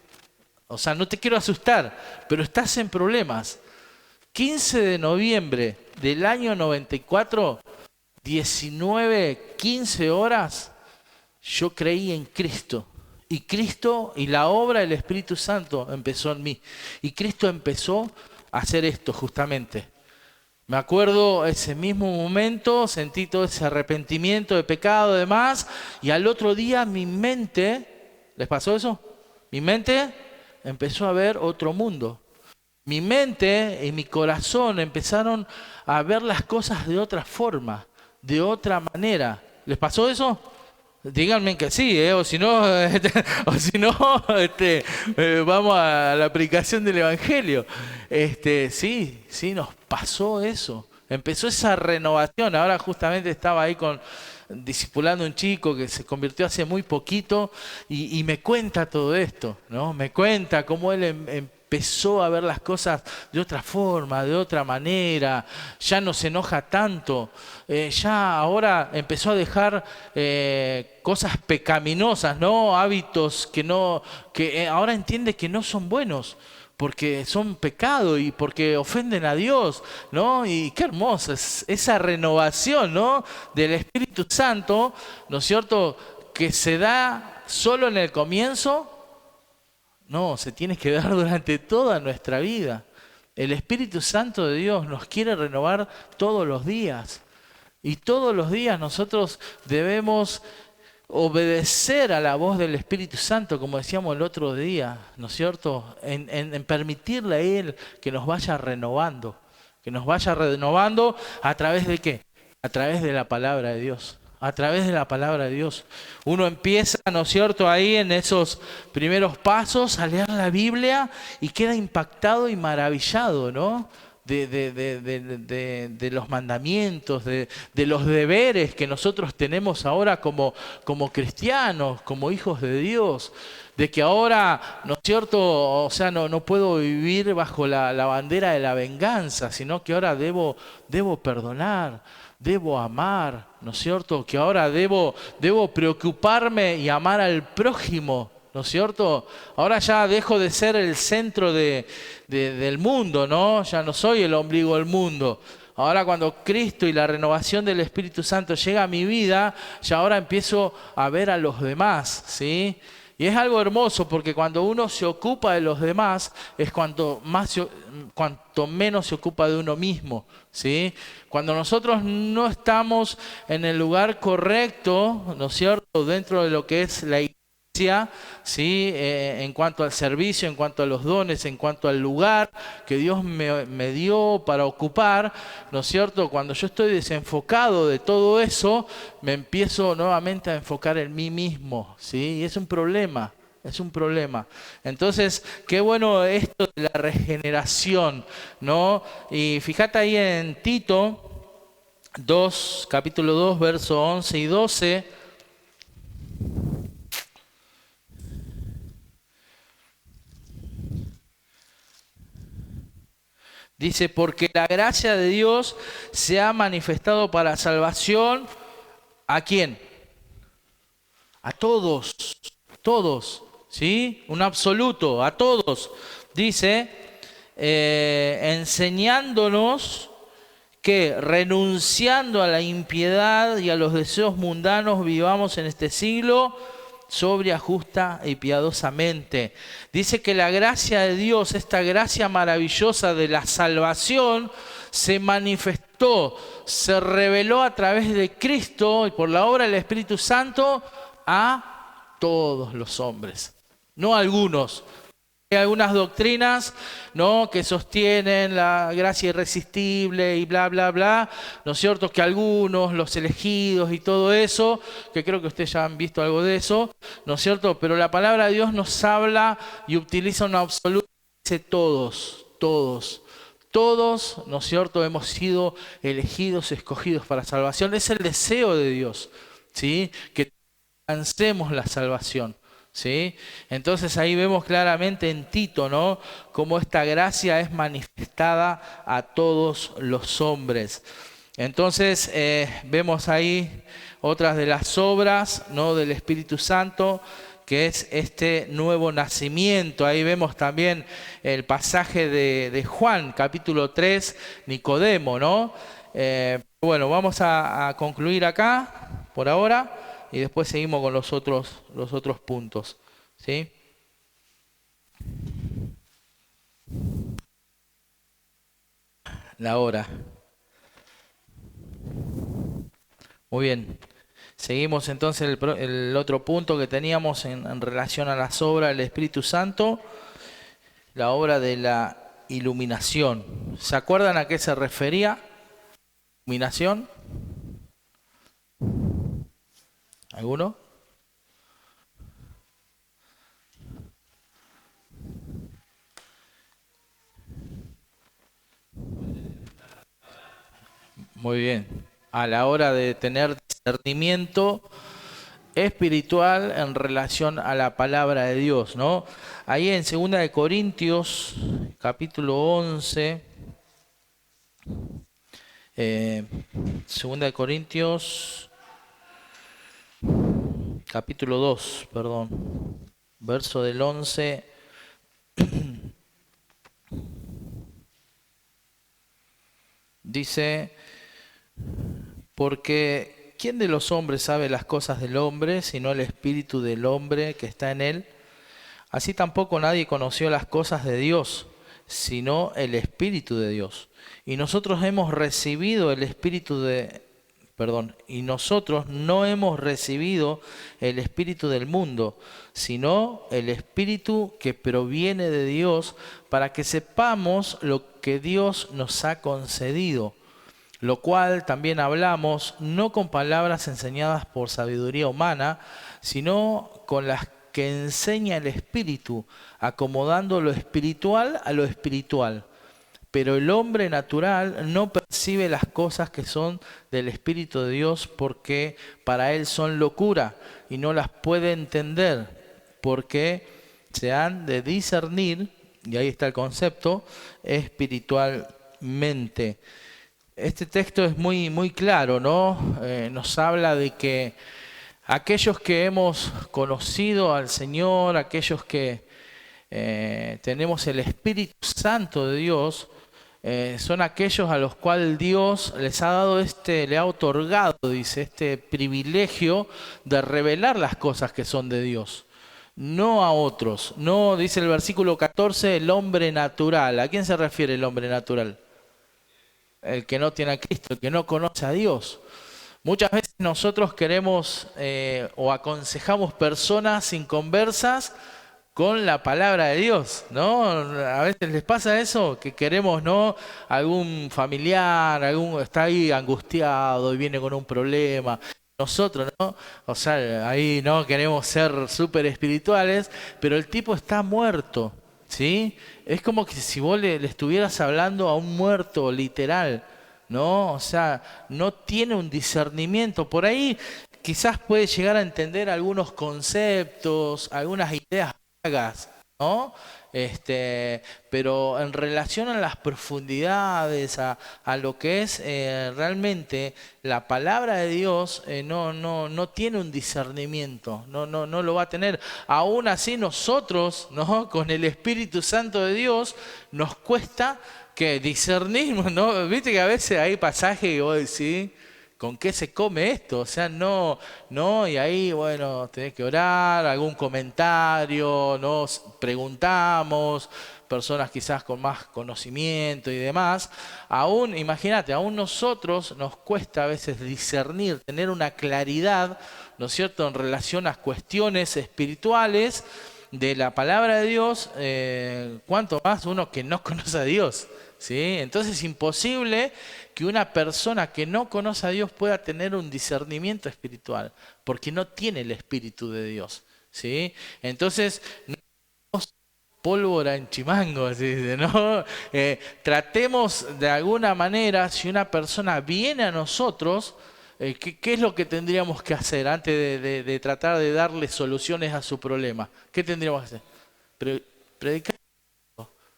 O sea, no te quiero asustar, pero estás en problemas. 15 de noviembre del año 94, 19, 15 horas, yo creí en Cristo. Y Cristo y la obra del Espíritu Santo empezó en mí. Y Cristo empezó a hacer esto justamente. Me acuerdo ese mismo momento, sentí todo ese arrepentimiento de pecado y demás, y al otro día mi mente, ¿les pasó eso? Mi mente empezó a ver otro mundo. Mi mente y mi corazón empezaron a ver las cosas de otra forma, de otra manera. ¿Les pasó eso? Díganme que sí, o si no, vamos a la aplicación del Evangelio. Sí, nos pasó eso. Empezó esa renovación. Ahora justamente estaba ahí discipulando un chico que se convirtió hace muy poquito y me cuenta todo esto, ¿no? Me cuenta cómo él empezó a ver las cosas de otra forma, de otra manera, ya no se enoja tanto, ya ahora empezó a dejar cosas pecaminosas, ¿no? Hábitos que ahora entiende que no son buenos, porque son pecado y porque ofenden a Dios, ¿no? Y qué hermosa es esa renovación, ¿no? Del Espíritu Santo, ¿no es cierto? Que se da solo en el comienzo. No, se tiene que dar durante toda nuestra vida. El Espíritu Santo de Dios nos quiere renovar todos los días. Y todos los días nosotros debemos obedecer a la voz del Espíritu Santo, como decíamos el otro día, ¿no es cierto? En permitirle a Él que nos vaya renovando. Que nos vaya renovando ¿a través de qué? A través de la palabra de Dios. A través de la palabra de Dios. Uno empieza, ¿no es cierto?, ahí en esos primeros pasos a leer la Biblia y queda impactado y maravillado, ¿no? De los mandamientos, de los deberes que nosotros tenemos ahora como cristianos, como hijos de Dios. De que ahora, ¿no es cierto?, o sea, no puedo vivir bajo la bandera de la venganza, sino que ahora debo perdonar. Debo amar, ¿no es cierto? Que ahora debo preocuparme y amar al prójimo, ¿no es cierto? Ahora ya dejo de ser el centro del mundo, ¿no? Ya no soy el ombligo del mundo. Ahora cuando Cristo y la renovación del Espíritu Santo llega a mi vida, ya ahora empiezo a ver a los demás, ¿sí? Y es algo hermoso porque cuando uno se ocupa de los demás es cuanto menos se ocupa de uno mismo, ¿sí? Cuando nosotros no estamos en el lugar correcto, ¿no es cierto?, dentro de lo que es la iglesia, ¿sí? En cuanto al servicio, en cuanto a los dones, en cuanto al lugar que Dios me dio para ocupar, ¿no es cierto? Cuando yo estoy desenfocado de todo eso, me empiezo nuevamente a enfocar en mí mismo, ¿sí? Y es un problema. Es un problema. Entonces, qué bueno esto de la regeneración, ¿no? Y fíjate ahí en Tito 2, capítulo 2, versos 11 y 12. Dice, porque la gracia de Dios se ha manifestado para salvación, ¿a quién? A todos, ¿sí? Un absoluto, a todos. Dice, enseñándonos que renunciando a la impiedad y a los deseos mundanos vivamos en este siglo sobria, justa y piadosamente. Dice que la gracia de Dios, esta gracia maravillosa de la salvación, se manifestó, se reveló a través de Cristo y por la obra del Espíritu Santo a todos los hombres. No a algunos, Hay algunas doctrinas, ¿no?, que sostienen la gracia irresistible y bla, bla, bla, ¿no es cierto? Que algunos, los elegidos y todo eso, que creo que ustedes ya han visto algo de eso, ¿no es cierto? Pero la palabra de Dios nos habla y utiliza una absoluta, dice todos, todos. Todos, ¿no es cierto?, hemos sido elegidos, escogidos para salvación. Es el deseo de Dios, ¿sí?, que alcancemos la salvación. ¿Sí? Entonces ahí vemos claramente en Tito, ¿no?, cómo esta gracia es manifestada a todos los hombres. Entonces vemos ahí otras de las obras, ¿no?, del Espíritu Santo, que es este nuevo nacimiento. Ahí vemos también el pasaje de Juan, capítulo 3, Nicodemo, ¿no? Bueno, vamos a concluir acá por ahora. Y después seguimos con los otros puntos, ¿sí? La hora. Muy bien. Seguimos entonces el otro punto que teníamos en relación a las obras del Espíritu Santo, la obra de la iluminación. ¿Se acuerdan a qué se refería? ¿Iluminación? ¿Alguno? Muy bien. A la hora de tener discernimiento espiritual en relación a la palabra de Dios, ¿no? Ahí en 2 de Corintios, capítulo 11, 2 de Corintios, capítulo 2, perdón, verso del 11, dice, porque ¿quién de los hombres sabe las cosas del hombre, sino el espíritu del hombre que está en él? Así tampoco nadie conoció las cosas de Dios, sino el Espíritu de Dios. Y nosotros hemos recibido el Espíritu y nosotros no hemos recibido el Espíritu del mundo, sino el Espíritu que proviene de Dios, para que sepamos lo que Dios nos ha concedido. Lo cual también hablamos, no con palabras enseñadas por sabiduría humana, sino con las que enseña el Espíritu, acomodando lo espiritual a lo espiritual. Pero el hombre natural no percibe las cosas que son del Espíritu de Dios, porque para él son locura y no las puede entender, porque se han de discernir, y ahí está el concepto, espiritualmente. Este texto es muy, muy claro, ¿no? Nos habla de que aquellos que hemos conocido al Señor, aquellos que tenemos el Espíritu Santo de Dios, son aquellos a los cuales Dios les ha dado le ha otorgado, dice, este privilegio de revelar las cosas que son de Dios. No a otros. No, dice el versículo 14, el hombre natural. ¿A quién se refiere el hombre natural? El que no tiene a Cristo, el que no conoce a Dios. Muchas veces nosotros queremos o aconsejamos personas inconversas con la palabra de Dios, ¿no? A veces les pasa eso, que queremos, ¿no?, algún familiar, está ahí angustiado y viene con un problema. Nosotros, ¿no? O sea, ahí no queremos ser súper espirituales, pero el tipo está muerto, ¿sí? Es como que si vos le estuvieras hablando a un muerto, literal, ¿no? O sea, no tiene un discernimiento. Por ahí quizás puede llegar a entender algunos conceptos, algunas ideas vagas, ¿no? Pero en relación a las profundidades, a lo que es realmente la palabra de Dios, no tiene un discernimiento, no lo va a tener. Aún así nosotros, ¿no?, con el Espíritu Santo de Dios, nos cuesta que discernir, ¿no? Viste que a veces hay pasajes que vos decís, ¿con qué se come esto? O sea, no, y ahí, bueno, tenés que orar, algún comentario, nos preguntamos, personas quizás con más conocimiento y demás. Aún, imagínate, aún nosotros nos cuesta a veces discernir, tener una claridad, ¿no es cierto?, en relación a cuestiones espirituales, de la palabra de Dios, cuanto más uno que no conoce a Dios, ¿sí? Entonces es imposible que una persona que no conoce a Dios pueda tener un discernimiento espiritual, porque no tiene el Espíritu de Dios, ¿sí? Entonces, no somos pólvora en chimango, así dice, ¿no? Tratemos de alguna manera, si una persona viene a nosotros, ¿qué es lo que tendríamos que hacer antes de tratar de darle soluciones a su problema? ¿Qué tendríamos que hacer? Predicar,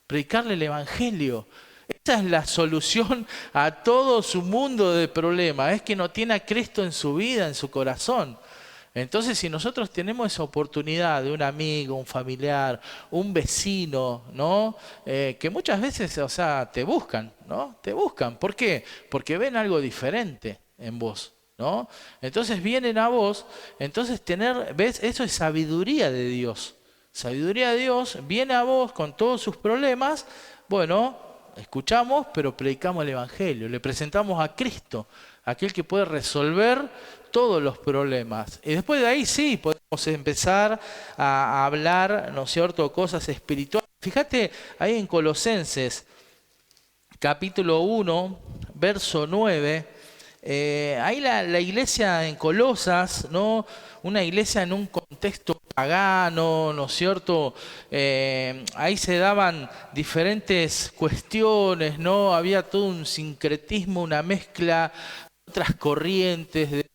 predicarle el Evangelio. Esa es la solución a todo su mundo de problemas, es que no tiene a Cristo en su vida, en su corazón. Entonces, si nosotros tenemos esa oportunidad de un amigo, un familiar, un vecino, ¿no? Que muchas veces, o sea, te buscan, ¿no? Te buscan. ¿Por qué? Porque ven algo diferente en vos, ¿no? Entonces vienen a vos, entonces ¿ves? Eso es sabiduría de Dios. Sabiduría de Dios viene a vos con todos sus problemas, bueno, escuchamos, pero predicamos el Evangelio, le presentamos a Cristo, aquel que puede resolver todos los problemas. Y después de ahí sí, podemos empezar a hablar, ¿no es cierto?, cosas espirituales. Fíjate ahí en Colosenses, capítulo 1, verso 9, ahí la iglesia en Colosas, ¿no? Una iglesia en un contexto pagano, ¿no es cierto? Ahí se daban diferentes cuestiones, ¿no? Había todo un sincretismo, una mezcla, otras corrientes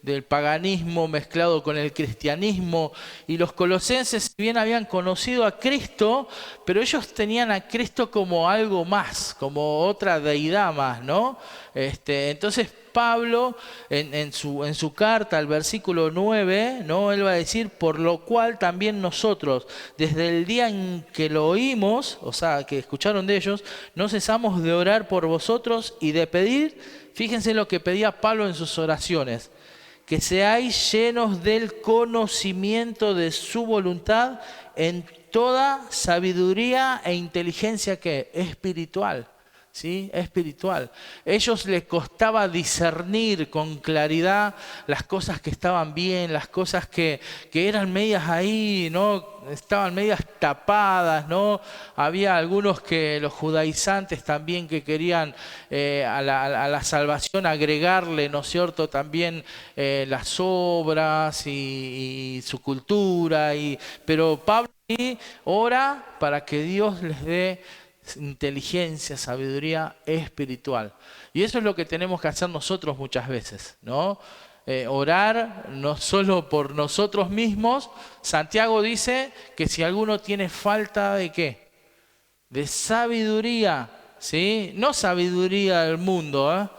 del paganismo mezclado con el cristianismo, y los colosenses, si bien habían conocido a Cristo, pero ellos tenían a Cristo como algo más, como otra deidad más, ¿no? Entonces Pablo en su carta, al versículo 9, ¿no? Él va a decir: por lo cual también nosotros, desde el día en que lo oímos, o sea, que escucharon de ellos, no cesamos de orar por vosotros y de pedir, fíjense lo que pedía Pablo en sus oraciones: que seáis llenos del conocimiento de su voluntad en toda sabiduría e inteligencia que espiritual, ¿sí? Espiritual. Ellos les costaba discernir con claridad las cosas que estaban bien, las cosas que eran medias ahí, ¿no? Estaban medias tapadas, ¿no? Había algunos los judaizantes también que querían a la salvación agregarle, ¿no es cierto?, también las obras y su cultura. Pero Pablo ora para que Dios les dé inteligencia, sabiduría espiritual. Y eso es lo que tenemos que hacer nosotros muchas veces, ¿no? Orar no solo por nosotros mismos. Santiago dice que si alguno tiene falta de ¿qué? De sabiduría, ¿sí? No sabiduría del mundo,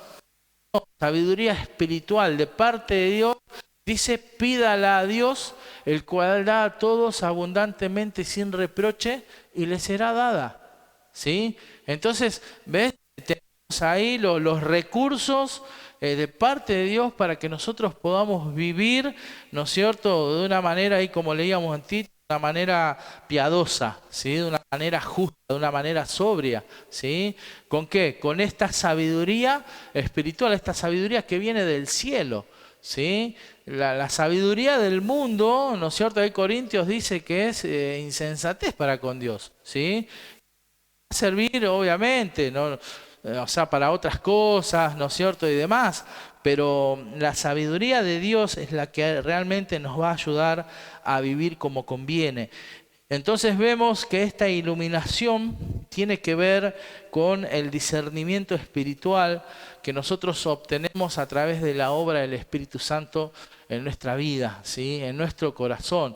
no, sabiduría espiritual de parte de Dios. Dice: pídala a Dios, el cual da a todos abundantemente sin reproche, y le será dada, ¿sí? Entonces, ¿ves? Tenemos ahí los recursos de parte de Dios para que nosotros podamos vivir, ¿no es cierto?, de una manera, ahí como leíamos en Tito, de una manera piadosa, ¿sí? De una manera justa, de una manera sobria, ¿sí? ¿Con qué? Con esta sabiduría espiritual, esta sabiduría que viene del cielo, ¿sí? La sabiduría del mundo, ¿no es cierto? Ahí Corintios dice que es insensatez para con Dios, ¿sí? Va a servir, obviamente, ¿no? O sea, para otras cosas, ¿no es cierto?, y demás, pero la sabiduría de Dios es la que realmente nos va a ayudar a vivir como conviene. Entonces vemos que esta iluminación tiene que ver con el discernimiento espiritual que nosotros obtenemos a través de la obra del Espíritu Santo en nuestra vida, ¿sí?, en nuestro corazón.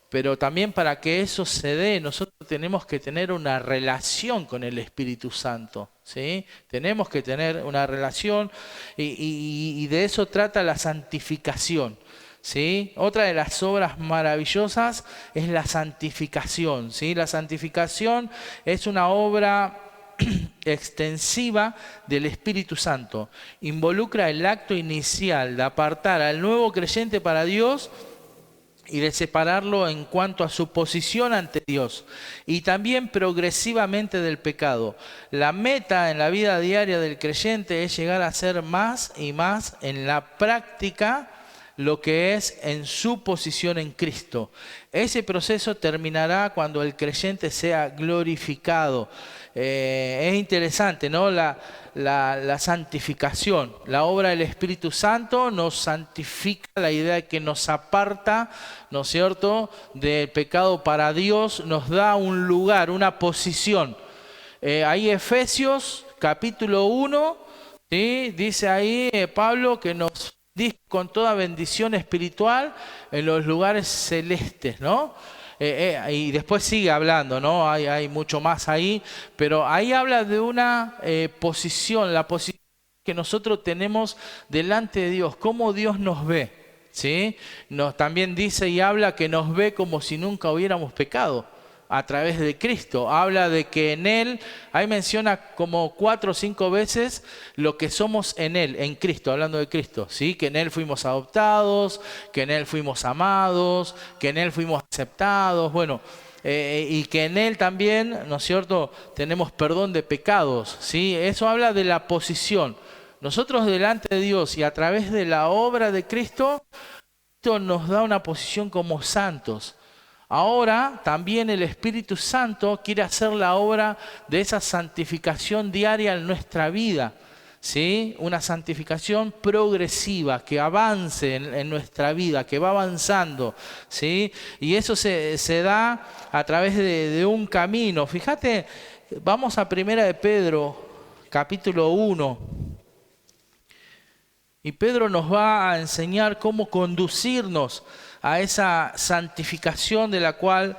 Pero también, para que eso se dé, nosotros tenemos que tener una relación con el Espíritu Santo, ¿sí? Tenemos que tener una relación, y de eso trata la santificación, ¿sí? Otra de las obras maravillosas es la santificación, ¿sí? La santificación es una obra extensiva del Espíritu Santo. Involucra el acto inicial de apartar al nuevo creyente para Dios y de separarlo en cuanto a su posición ante Dios, y también progresivamente del pecado. La meta en la vida diaria del creyente es llegar a ser más y más en la práctica lo que es en su posición en Cristo. Ese proceso terminará cuando el creyente sea glorificado. Es interesante, ¿no? La santificación, la obra del Espíritu Santo nos santifica, la idea de que nos aparta, ¿no es cierto?, del pecado para Dios, nos da un lugar, una posición. Ahí Efesios capítulo 1, ¿sí?, dice ahí Pablo que nos dice con toda bendición espiritual en los lugares celestes, ¿no? Y después sigue hablando, ¿no? Hay mucho más ahí, pero ahí habla de una posición, la posición que nosotros tenemos delante de Dios, cómo Dios nos ve, ¿sí? También dice y habla que nos ve como si nunca hubiéramos pecado a través de Cristo. Habla de que en Él, ahí menciona como 4 o 5 veces lo que somos en Él, en Cristo, hablando de Cristo, ¿sí? Que en Él fuimos adoptados, que en Él fuimos amados, que en Él fuimos aceptados, bueno, y que en Él también, ¿no es cierto?, tenemos perdón de pecados, ¿sí? Eso habla de la posición. Nosotros delante de Dios y a través de la obra de Cristo, Cristo nos da una posición como santos. Ahora también el Espíritu Santo quiere hacer la obra de esa santificación diaria en nuestra vida, ¿sí? Una santificación progresiva, que avance en nuestra vida, que va avanzando, ¿sí? Y eso se da a través de un camino. Fíjate, vamos a 1 de Pedro, capítulo 1. Y Pedro nos va a enseñar cómo conducirnos a esa santificación de la cual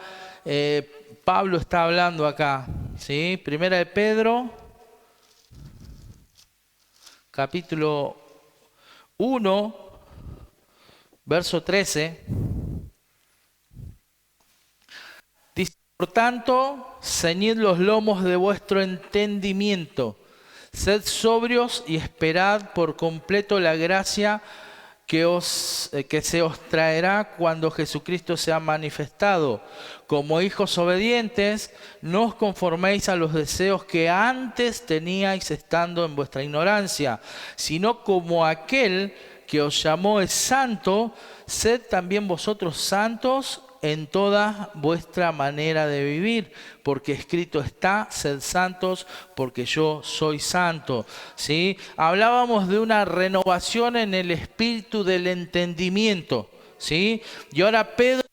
Pablo está hablando acá, ¿sí? 1 de Pedro, capítulo 1, verso 13. Dice, por tanto, ceñid los lomos de vuestro entendimiento, sed sobrios y esperad por completo la gracia que se os traerá cuando Jesucristo sea manifestado. Como hijos obedientes, no os conforméis a los deseos que antes teníais estando en vuestra ignorancia, sino como aquel que os llamó es santo, sed también vosotros santos en toda vuestra manera de vivir, porque escrito está, sed santos, porque yo soy santo, ¿sí? Hablábamos de una renovación en el espíritu del entendimiento, ¿sí? Y ahora Pedro,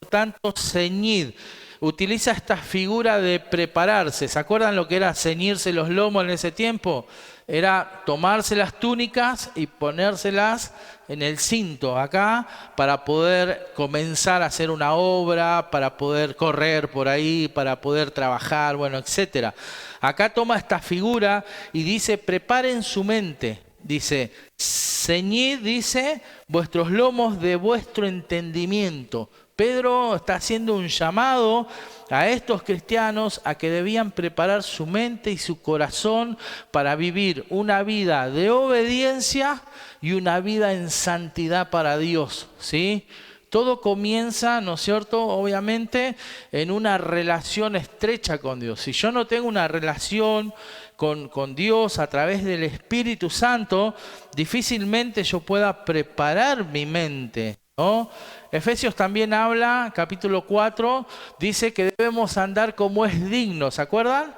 por tanto, ceñid, utiliza esta figura de prepararse. ¿Se acuerdan lo que era ceñirse los lomos en ese tiempo? Era tomarse las túnicas y ponérselas en el cinto acá para poder comenzar a hacer una obra, para poder correr por ahí, para poder trabajar, bueno, etcétera. Acá toma esta figura y dice, preparen su mente. Dice, ceñid, dice, vuestros lomos de vuestro entendimiento. Pedro está haciendo un llamado a estos cristianos a que debían preparar su mente y su corazón para vivir una vida de obediencia y una vida en santidad para Dios, ¿sí? Todo comienza, ¿no es cierto?, obviamente, en una relación estrecha con Dios. Si yo no tengo una relación con Dios a través del Espíritu Santo, difícilmente yo pueda preparar mi mente, ¿no? Efesios también habla, capítulo 4, dice que debemos andar como es digno, ¿se acuerdan?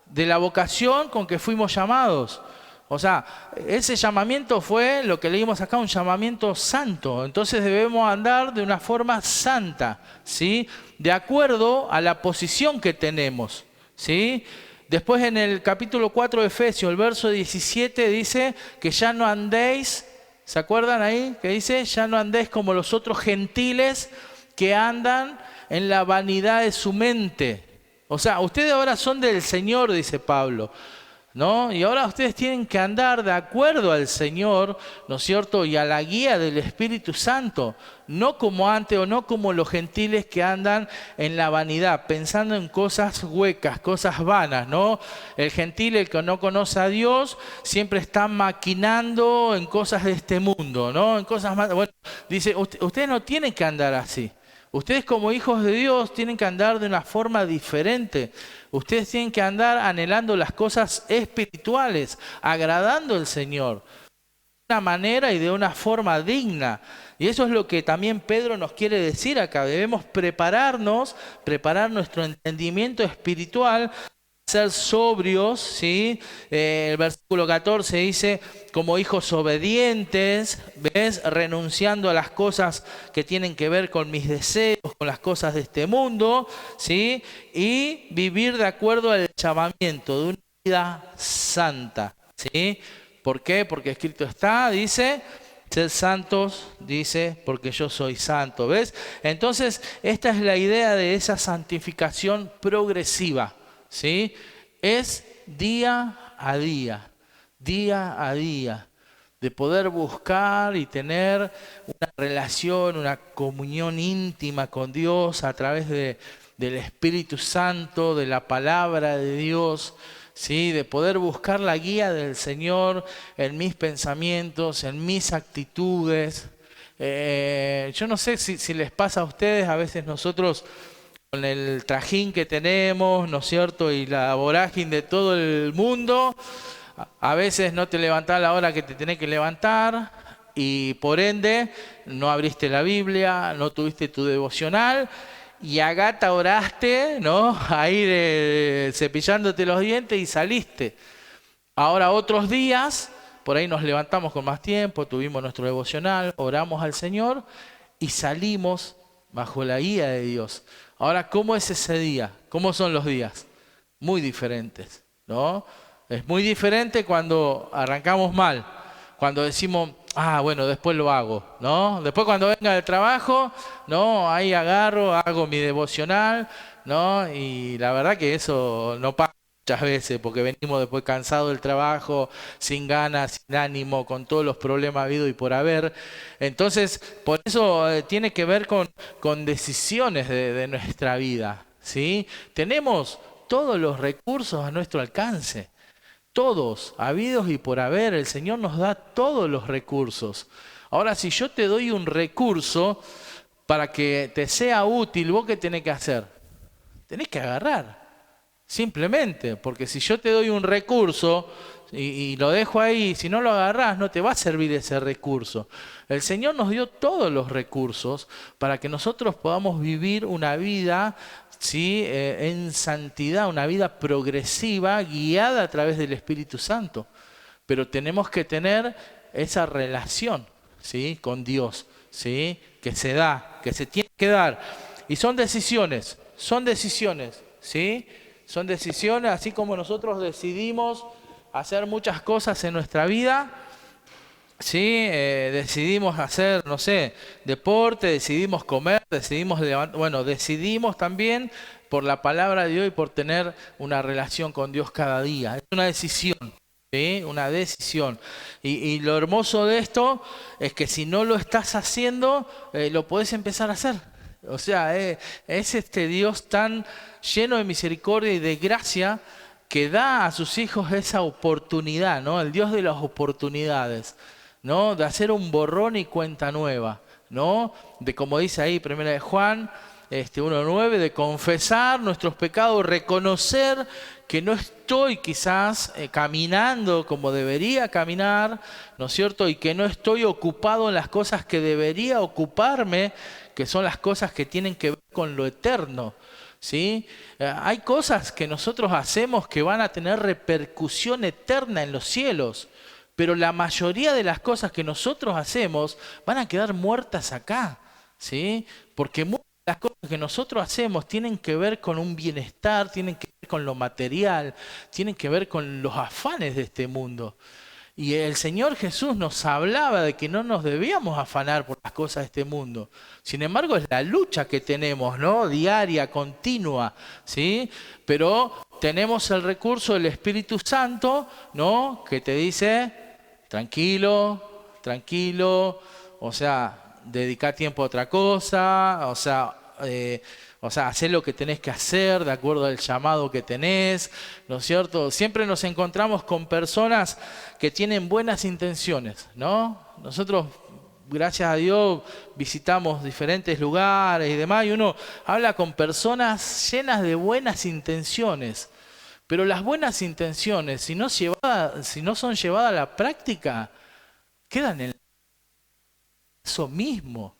De la vocación con que fuimos llamados. O sea, ese llamamiento fue, lo que leímos acá, un llamamiento santo. Entonces debemos andar de una forma santa, ¿sí? De acuerdo a la posición que tenemos, ¿sí? Después en el capítulo 4 de Efesios, el verso 17 dice que ya no andéis, ¿se acuerdan ahí? Que dice, ya no andéis como los otros gentiles que andan en la vanidad de su mente. O sea, ustedes ahora son del Señor, dice Pablo, ¿no? Y ahora ustedes tienen que andar de acuerdo al Señor, ¿no es cierto? Y a la guía del Espíritu Santo, no como antes o no como los gentiles que andan en la vanidad, pensando en cosas huecas, cosas vanas, ¿no? El gentil, el que no conoce a Dios, siempre está maquinando en cosas de este mundo, ¿no? En cosas más. Bueno, dice, ustedes no tienen que andar así. Ustedes como hijos de Dios tienen que andar de una forma diferente. Ustedes tienen que andar anhelando las cosas espirituales, agradando al Señor. una manera y de una forma digna. Y eso es lo que también Pedro nos quiere decir acá. Debemos prepararnos, preparar nuestro entendimiento espiritual, ser sobrios, ¿sí? El versículo 14 dice, como hijos obedientes, ¿ves? Renunciando a las cosas que tienen que ver con mis deseos, con las cosas de este mundo, ¿sí? Y vivir de acuerdo al llamamiento de una vida santa, ¿sí? ¿Por qué? Porque escrito está, dice, sed santos, dice, porque yo soy santo, ¿ves? Entonces, esta es la idea de esa santificación progresiva, ¿sí? Es día a día, de poder buscar y tener una relación, una comunión íntima con Dios a través del Espíritu Santo, de la palabra de Dios, ¿sí? De poder buscar la guía del Señor en mis pensamientos, en mis actitudes. Yo no sé si les pasa a ustedes, a veces nosotros con el trajín que tenemos, ¿no es cierto? Y la vorágine de todo el mundo, a veces no te levantás a la hora que te tenés que levantar y por ende no abriste la Biblia, no tuviste tu devocional y a gata oraste, ¿no? Ahí cepillándote los dientes y saliste. Ahora otros días, por ahí nos levantamos con más tiempo, tuvimos nuestro devocional, oramos al Señor y salimos bajo la guía de Dios. Ahora, ¿cómo es ese día? ¿Cómo son los días? Muy diferentes, ¿no? Es muy diferente cuando arrancamos mal, cuando decimos, bueno, después lo hago, ¿no? Después cuando venga del trabajo, ¿no? Ahí agarro, hago mi devocional, ¿no? Y la verdad que eso no pasa muchas veces, porque venimos después cansados del trabajo, sin ganas, sin ánimo, con todos los problemas habido y por haber. Entonces, por eso tiene que ver con decisiones de nuestra vida, ¿sí? Tenemos todos los recursos a nuestro alcance. Todos, habidos y por haber, el Señor nos da todos los recursos. Ahora, si yo te doy un recurso para que te sea útil, ¿vos qué tenés que hacer? Tenés que agarrar, simplemente, porque si yo te doy un recurso y lo dejo ahí, si no lo agarrás, no te va a servir ese recurso. El Señor nos dio todos los recursos para que nosotros podamos vivir una vida, ¿sí? En santidad, una vida progresiva, guiada a través del Espíritu Santo. Pero tenemos que tener esa relación, ¿sí? Con Dios, ¿sí? Que se da, que se tiene que dar. Y son decisiones, ¿sí? Son decisiones, así como nosotros decidimos hacer muchas cosas en nuestra vida, ¿sí? Decidimos hacer, no sé, deporte, decidimos comer, decidimos levantar, bueno, decidimos también por la palabra de Dios y por tener una relación con Dios cada día. Es una decisión, ¿sí? Una decisión. Y lo hermoso de esto es que si no lo estás haciendo, lo podés empezar a hacer. O sea, es este Dios tan lleno de misericordia y de gracia que da a sus hijos esa oportunidad, ¿no? El Dios de las oportunidades, ¿no? De hacer un borrón y cuenta nueva, ¿no? De, como dice ahí, primera de Juan 1:9, de confesar nuestros pecados, reconocer que no estoy quizás caminando como debería caminar, ¿no es cierto? Y que no estoy ocupado en las cosas que debería ocuparme, que son las cosas que tienen que ver con lo eterno, ¿sí? Hay cosas que nosotros hacemos que van a tener repercusión eterna en los cielos, pero la mayoría de las cosas que nosotros hacemos van a quedar muertas acá, ¿sí? Porque muchas de las cosas que nosotros hacemos tienen que ver con un bienestar, tienen que ver con lo material, tienen que ver con los afanes de este mundo. Y el Señor Jesús nos hablaba de que no nos debíamos afanar por las cosas de este mundo. Sin embargo, es la lucha que tenemos, ¿no? Diaria, continua, ¿sí? Pero tenemos el recurso del Espíritu Santo, ¿no? Que te dice, tranquilo, o sea, dedica tiempo a otra cosa, o sea, hacer lo que tenés que hacer de acuerdo al llamado que tenés, ¿no es cierto? Siempre nos encontramos con personas que tienen buenas intenciones, ¿no? Nosotros, gracias a Dios, visitamos diferentes lugares y demás, y uno habla con personas llenas de buenas intenciones, pero las buenas intenciones, si no son llevadas a la práctica, quedan en eso mismo.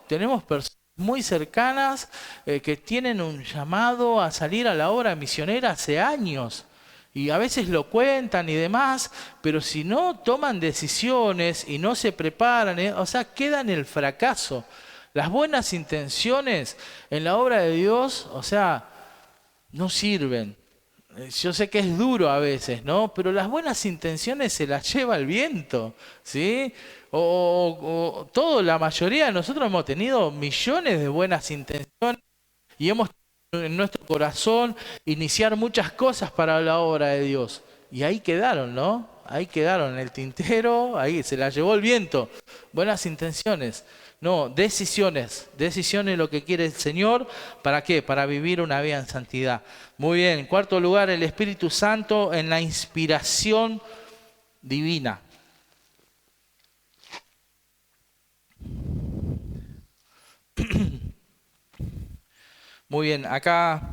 Tenemos personas muy cercanas que tienen un llamado a salir a la obra misionera hace años. Y a veces lo cuentan y demás, pero si no toman decisiones y no se preparan, o sea, queda en el fracaso. Las buenas intenciones en la obra de Dios, o sea, no sirven. Yo sé que es duro a veces, ¿no? Pero las buenas intenciones se las lleva el viento, ¿sí? La mayoría de nosotros hemos tenido millones de buenas intenciones y hemos tenido en nuestro corazón iniciar muchas cosas para la obra de Dios. Y ahí quedaron, ¿no? Ahí quedaron en el tintero, ahí se las llevó el viento. Buenas intenciones. No, decisiones lo que quiere el Señor. ¿Para qué? Para vivir una vida en santidad. Muy bien, en cuarto lugar, el Espíritu Santo en la inspiración divina. Muy bien, acá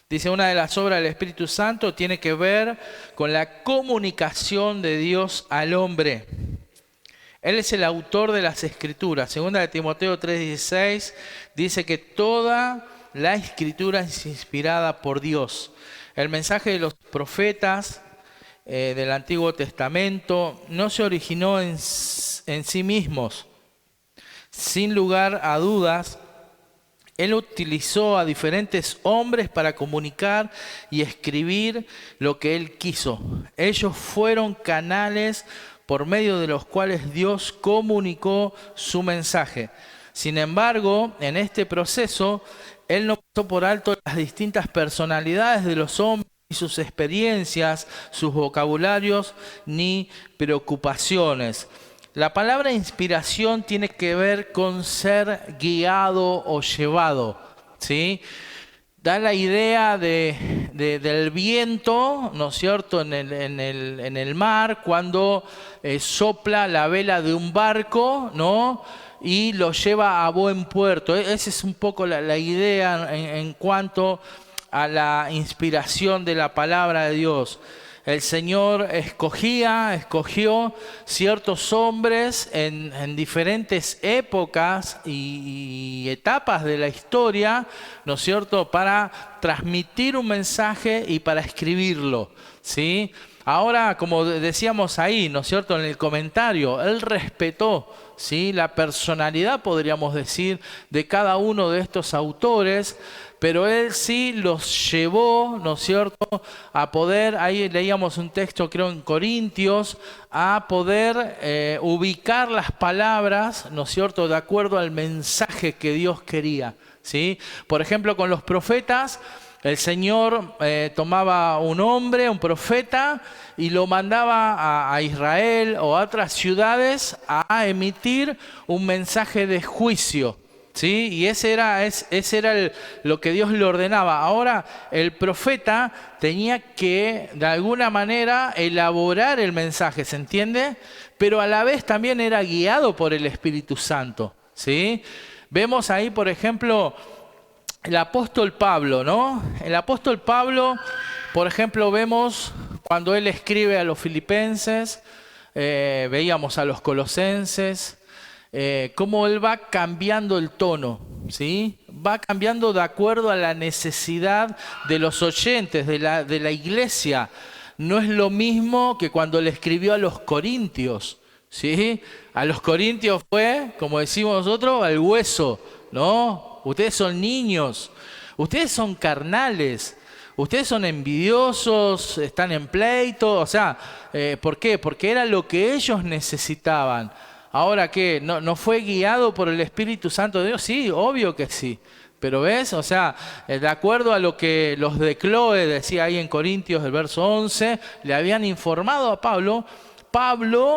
dice una de las obras del Espíritu Santo tiene que ver con la comunicación de Dios al hombre. Él es el autor de las Escrituras. Segunda de Timoteo 3:16 dice que toda la Escritura es inspirada por Dios. El mensaje de los profetas del Antiguo Testamento no se originó en sí mismos. Sin lugar a dudas, Él utilizó a diferentes hombres para comunicar y escribir lo que Él quiso. Ellos fueron canales por medio de los cuales Dios comunicó su mensaje. Sin embargo, en este proceso, Él no pasó por alto las distintas personalidades de los hombres, ni sus experiencias, sus vocabularios, ni preocupaciones. La palabra inspiración tiene que ver con ser guiado o llevado, ¿sí? Da la idea del viento, ¿no es cierto?, en el mar, cuando sopla la vela de un barco, ¿no?, y lo lleva a buen puerto. Esa es un poco la idea en cuanto a la inspiración de la palabra de Dios. El Señor escogió ciertos hombres en diferentes épocas y etapas de la historia, ¿no es cierto?, para transmitir un mensaje y para escribirlo, ¿sí? Ahora, como decíamos ahí, ¿no es cierto?, en el comentario, Él respetó, ¿sí?, la personalidad, podríamos decir, de cada uno de estos autores, pero Él sí los llevó, ¿no es cierto?, a poder, ahí leíamos un texto, creo en Corintios, a poder ubicar las palabras, ¿no es cierto?, de acuerdo al mensaje que Dios quería, ¿sí? Por ejemplo, con los profetas, el Señor tomaba un hombre, un profeta, y lo mandaba a Israel o a otras ciudades a emitir un mensaje de juicio, ¿sí? Y ese era lo que Dios le ordenaba. Ahora el profeta tenía que de alguna manera elaborar el mensaje, ¿se entiende? Pero a la vez también era guiado por el Espíritu Santo, ¿sí? Vemos ahí, por ejemplo, el apóstol Pablo, ¿no? El apóstol Pablo, por ejemplo, vemos cuando él escribe a los filipenses, veíamos a los colosenses, cómo él va cambiando el tono, ¿sí? Va cambiando de acuerdo a la necesidad de los oyentes, de la iglesia. No es lo mismo que cuando le escribió a los corintios, ¿sí? A los corintios fue, como decimos nosotros, al hueso, ¿no? Ustedes son niños, ustedes son carnales, ustedes son envidiosos, están en pleito, o sea, ¿por qué? Porque era lo que ellos necesitaban. Ahora, ¿qué? ¿No fue guiado por el Espíritu Santo de Dios? Sí, obvio que sí. Pero ¿ves? O sea, de acuerdo a lo que los de Cloe decía ahí en Corintios, el verso 11, le habían informado a Pablo,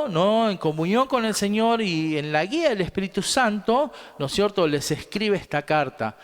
¿no?, en comunión con el Señor y en la guía del Espíritu Santo, ¿no es cierto?, les escribe esta carta.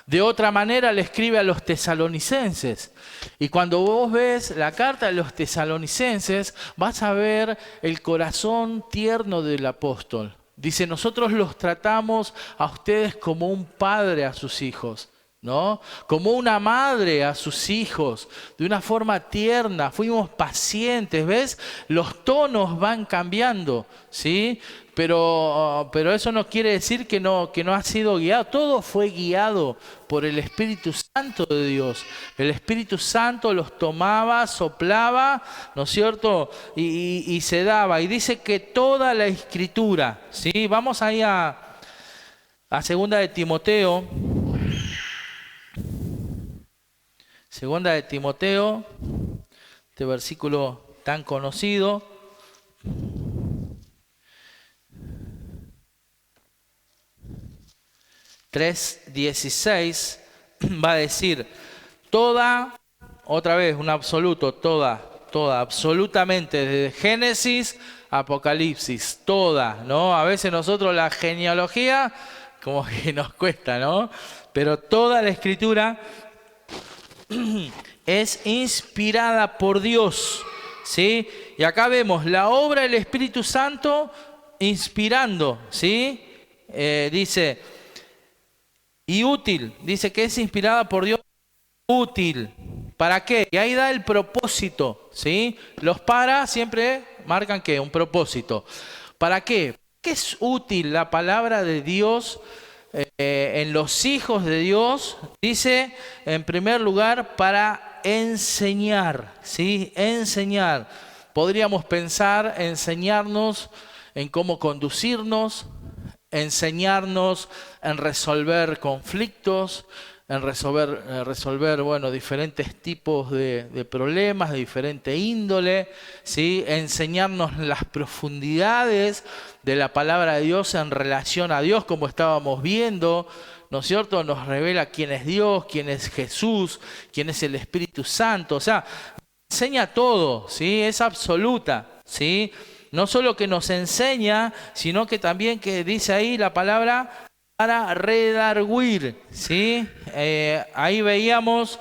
De otra manera le escribe a los tesalonicenses. Y cuando vos ves la carta de los tesalonicenses, vas a ver el corazón tierno del apóstol. Dice, nosotros los tratamos a ustedes como un padre a sus hijos, ¿no? Como una madre a sus hijos, de una forma tierna, fuimos pacientes, ¿ves? Los tonos van cambiando, ¿sí? Pero eso no quiere decir que no ha sido guiado. Todo fue guiado por el Espíritu Santo de Dios. El Espíritu Santo los tomaba, soplaba, ¿no es cierto? Y se daba. Y dice que toda la Escritura, ¿sí? Vamos ahí a Segunda de Timoteo. Segunda de Timoteo, este versículo tan conocido. 3:16 va a decir, toda, otra vez, un absoluto, toda, absolutamente, desde Génesis, Apocalipsis, toda, ¿no? A veces nosotros la genealogía, como que nos cuesta, ¿no? Pero toda la Escritura es inspirada por Dios, ¿sí? Y acá vemos la obra del Espíritu Santo inspirando, ¿sí? Dice... Y útil, dice que es inspirada por Dios, útil. ¿Para qué? Y ahí da el propósito, ¿sí? Los para siempre marcan ¿qué? Un propósito. ¿Para qué? ¿Qué es útil la palabra de Dios en los hijos de Dios? Dice, en primer lugar, para enseñar, ¿sí? Enseñar. Podríamos pensar, enseñarnos en cómo conducirnos, enseñarnos en resolver conflictos, en resolver bueno, diferentes tipos de problemas de diferente índole, ¿sí? Enseñarnos las profundidades de la palabra de Dios en relación a Dios, como estábamos viendo, ¿no es cierto? Nos revela quién es Dios, quién es Jesús, quién es el Espíritu Santo, o sea, enseña todo, ¿sí? Es absoluta, ¿sí? No solo que nos enseña, sino que también que dice ahí la palabra para redarguir, ¿sí? Ahí veíamos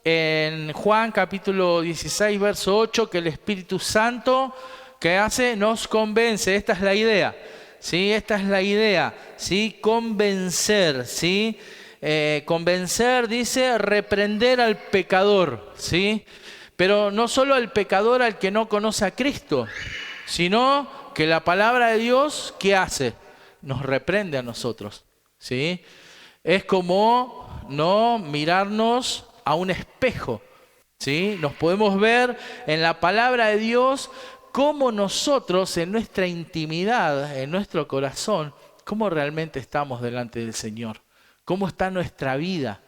en Juan capítulo 16, verso 8, que el Espíritu Santo, ¿qué hace? Nos convence. Esta es la idea, ¿sí? Esta es la idea, ¿sí? Convencer, ¿sí? Convencer, dice, reprender al pecador, ¿sí? Pero no solo al pecador al que no conoce a Cristo, sino que la palabra de Dios, ¿qué hace? Nos reprende a nosotros, ¿sí? Es como no mirarnos a un espejo, ¿sí? Nos podemos ver en la palabra de Dios cómo nosotros en nuestra intimidad, en nuestro corazón, cómo realmente estamos delante del Señor, cómo está nuestra vida,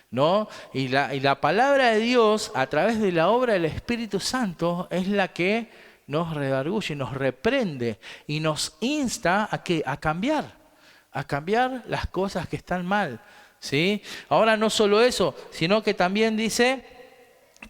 ¿no? Y la palabra de Dios, a través de la obra del Espíritu Santo, es la que nos redarguye, nos reprende y nos insta a ¿qué? A cambiar las cosas que están mal, ¿sí? Ahora no solo eso, sino que también dice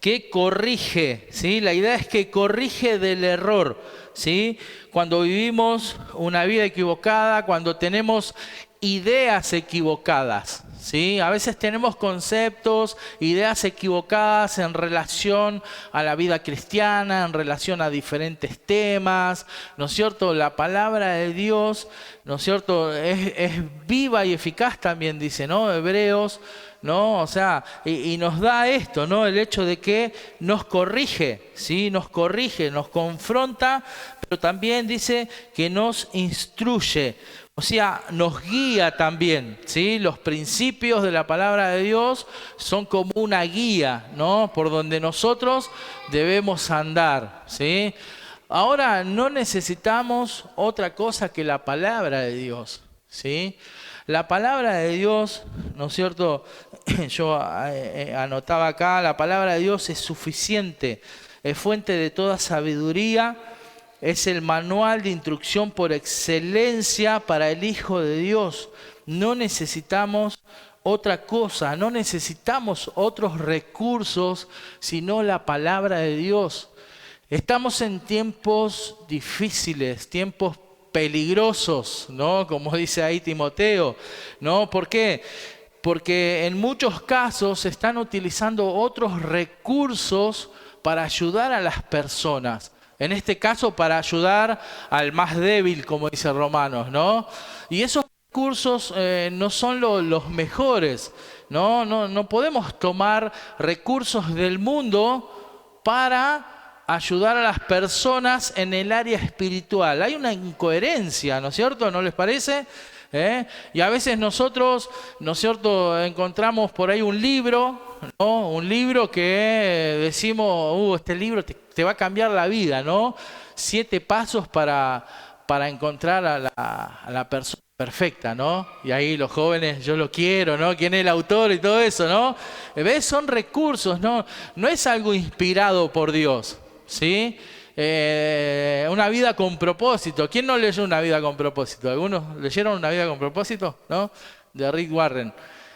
que corrige, ¿sí? La idea es que corrige del error, ¿sí? Cuando vivimos una vida equivocada, cuando tenemos ideas equivocadas, ¿sí? A veces tenemos conceptos, ideas equivocadas en relación a la vida cristiana, en relación a diferentes temas, ¿no es cierto? La palabra de Dios, ¿no es cierto? Es viva y eficaz también, dice, ¿no? Hebreos, ¿no? O sea, y nos da esto, ¿no? El hecho de que nos corrige, ¿sí? Nos corrige, nos confronta, pero también dice que nos instruye. O sea, nos guía también, ¿sí? Los principios de la palabra de Dios son como una guía, ¿no? Por donde nosotros debemos andar, ¿sí? Ahora, no necesitamos otra cosa que la palabra de Dios, ¿sí? La palabra de Dios, ¿no es cierto? Yo anotaba acá, la palabra de Dios es suficiente, es fuente de toda sabiduría. Es el manual de instrucción por excelencia para el Hijo de Dios. No necesitamos otra cosa, no necesitamos otros recursos, sino la palabra de Dios. Estamos en tiempos difíciles, tiempos peligrosos, ¿no? Como dice ahí Timoteo, ¿no? ¿Por qué? Porque en muchos casos se están utilizando otros recursos para ayudar a las personas. En este caso, para ayudar al más débil, como dice Romanos, ¿no? Y esos recursos no son los mejores. No podemos tomar recursos del mundo para ayudar a las personas en el área espiritual. Hay una incoherencia, ¿no es cierto? ¿No les parece? Y a veces nosotros, ¿no es cierto?, encontramos por ahí un libro, ¿no? Un libro que decimos, este libro te va a cambiar la vida, ¿no? 7 pasos para encontrar a la persona perfecta, ¿no? Y ahí los jóvenes, yo lo quiero, ¿no? ¿Quién es el autor y todo eso, ¿no? ¿Ves? Son recursos, ¿no? No es algo inspirado por Dios, ¿sí? Una vida con propósito. ¿Quién no leyó Una vida con propósito? ¿Algunos leyeron Una vida con propósito? ¿No? De Rick Warren.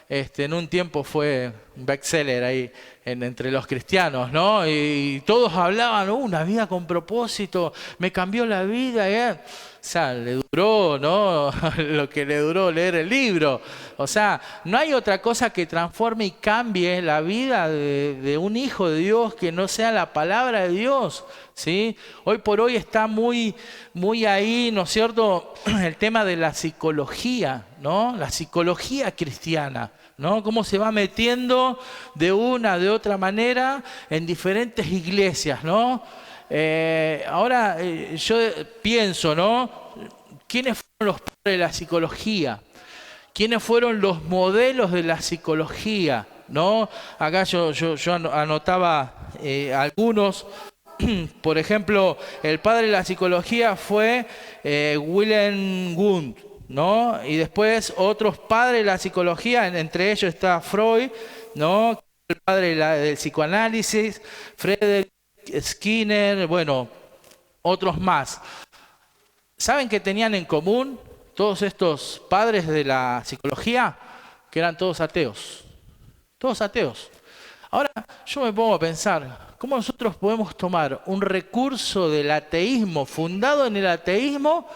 En un tiempo fue un bestseller ahí entre los cristianos, ¿no? Y todos hablaban, una vida con propósito, me cambió la vida. O sea, le duró, ¿no? Lo que le duró leer el libro. O sea, no hay otra cosa que transforme y cambie la vida de un hijo de Dios que no sea la palabra de Dios, ¿sí? Hoy por hoy está muy ahí, ¿no es cierto?, el tema de la psicología, ¿no? La psicología cristiana, ¿no? Cómo se va metiendo de una, de otra manera en diferentes iglesias, ¿no? Ahora yo pienso, ¿no? ¿Quiénes fueron los padres de la psicología? ¿Quiénes fueron los modelos de la psicología? ¿No? Acá yo anotaba algunos. Por ejemplo, el padre de la psicología fue Wilhelm Wundt, ¿no? Y después otros padres de la psicología, entre ellos está Freud, ¿no? El padre del psicoanálisis, Friedrich Skinner, bueno, otros más. ¿Saben qué tenían en común todos estos padres de la psicología? Que eran todos ateos. Todos ateos. Ahora, yo me pongo a pensar, ¿cómo nosotros podemos tomar un recurso del ateísmo, fundado en el ateísmo,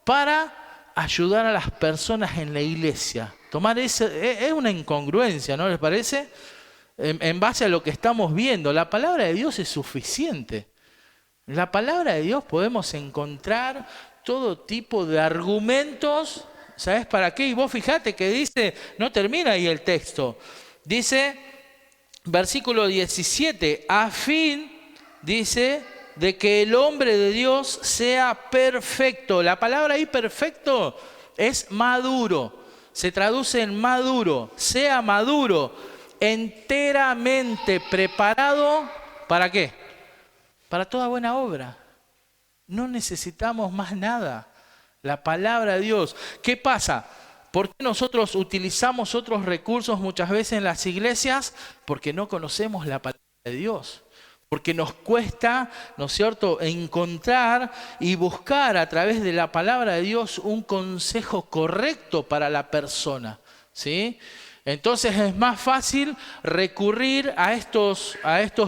para ayudar a las personas en la iglesia? Tomar eso es una incongruencia, ¿no les parece? En base a lo que estamos viendo, la palabra de Dios es suficiente. En la palabra de Dios podemos encontrar todo tipo de argumentos. ¿Sabes para qué? Y vos fijate que dice, no termina ahí el texto. Dice, versículo 17, a fin, dice, de que el hombre de Dios sea perfecto. La palabra ahí perfecto es maduro. Se traduce en maduro. Sea maduro, enteramente preparado, ¿para qué? Para toda buena obra. No necesitamos más nada. La palabra de Dios. ¿Qué pasa? ¿Por qué nosotros utilizamos otros recursos muchas veces en las iglesias? Porque no conocemos la palabra de Dios. Porque nos cuesta, ¿no es cierto?, encontrar y buscar a través de la palabra de Dios un consejo correcto para la persona, ¿sí? Entonces es más fácil recurrir a estos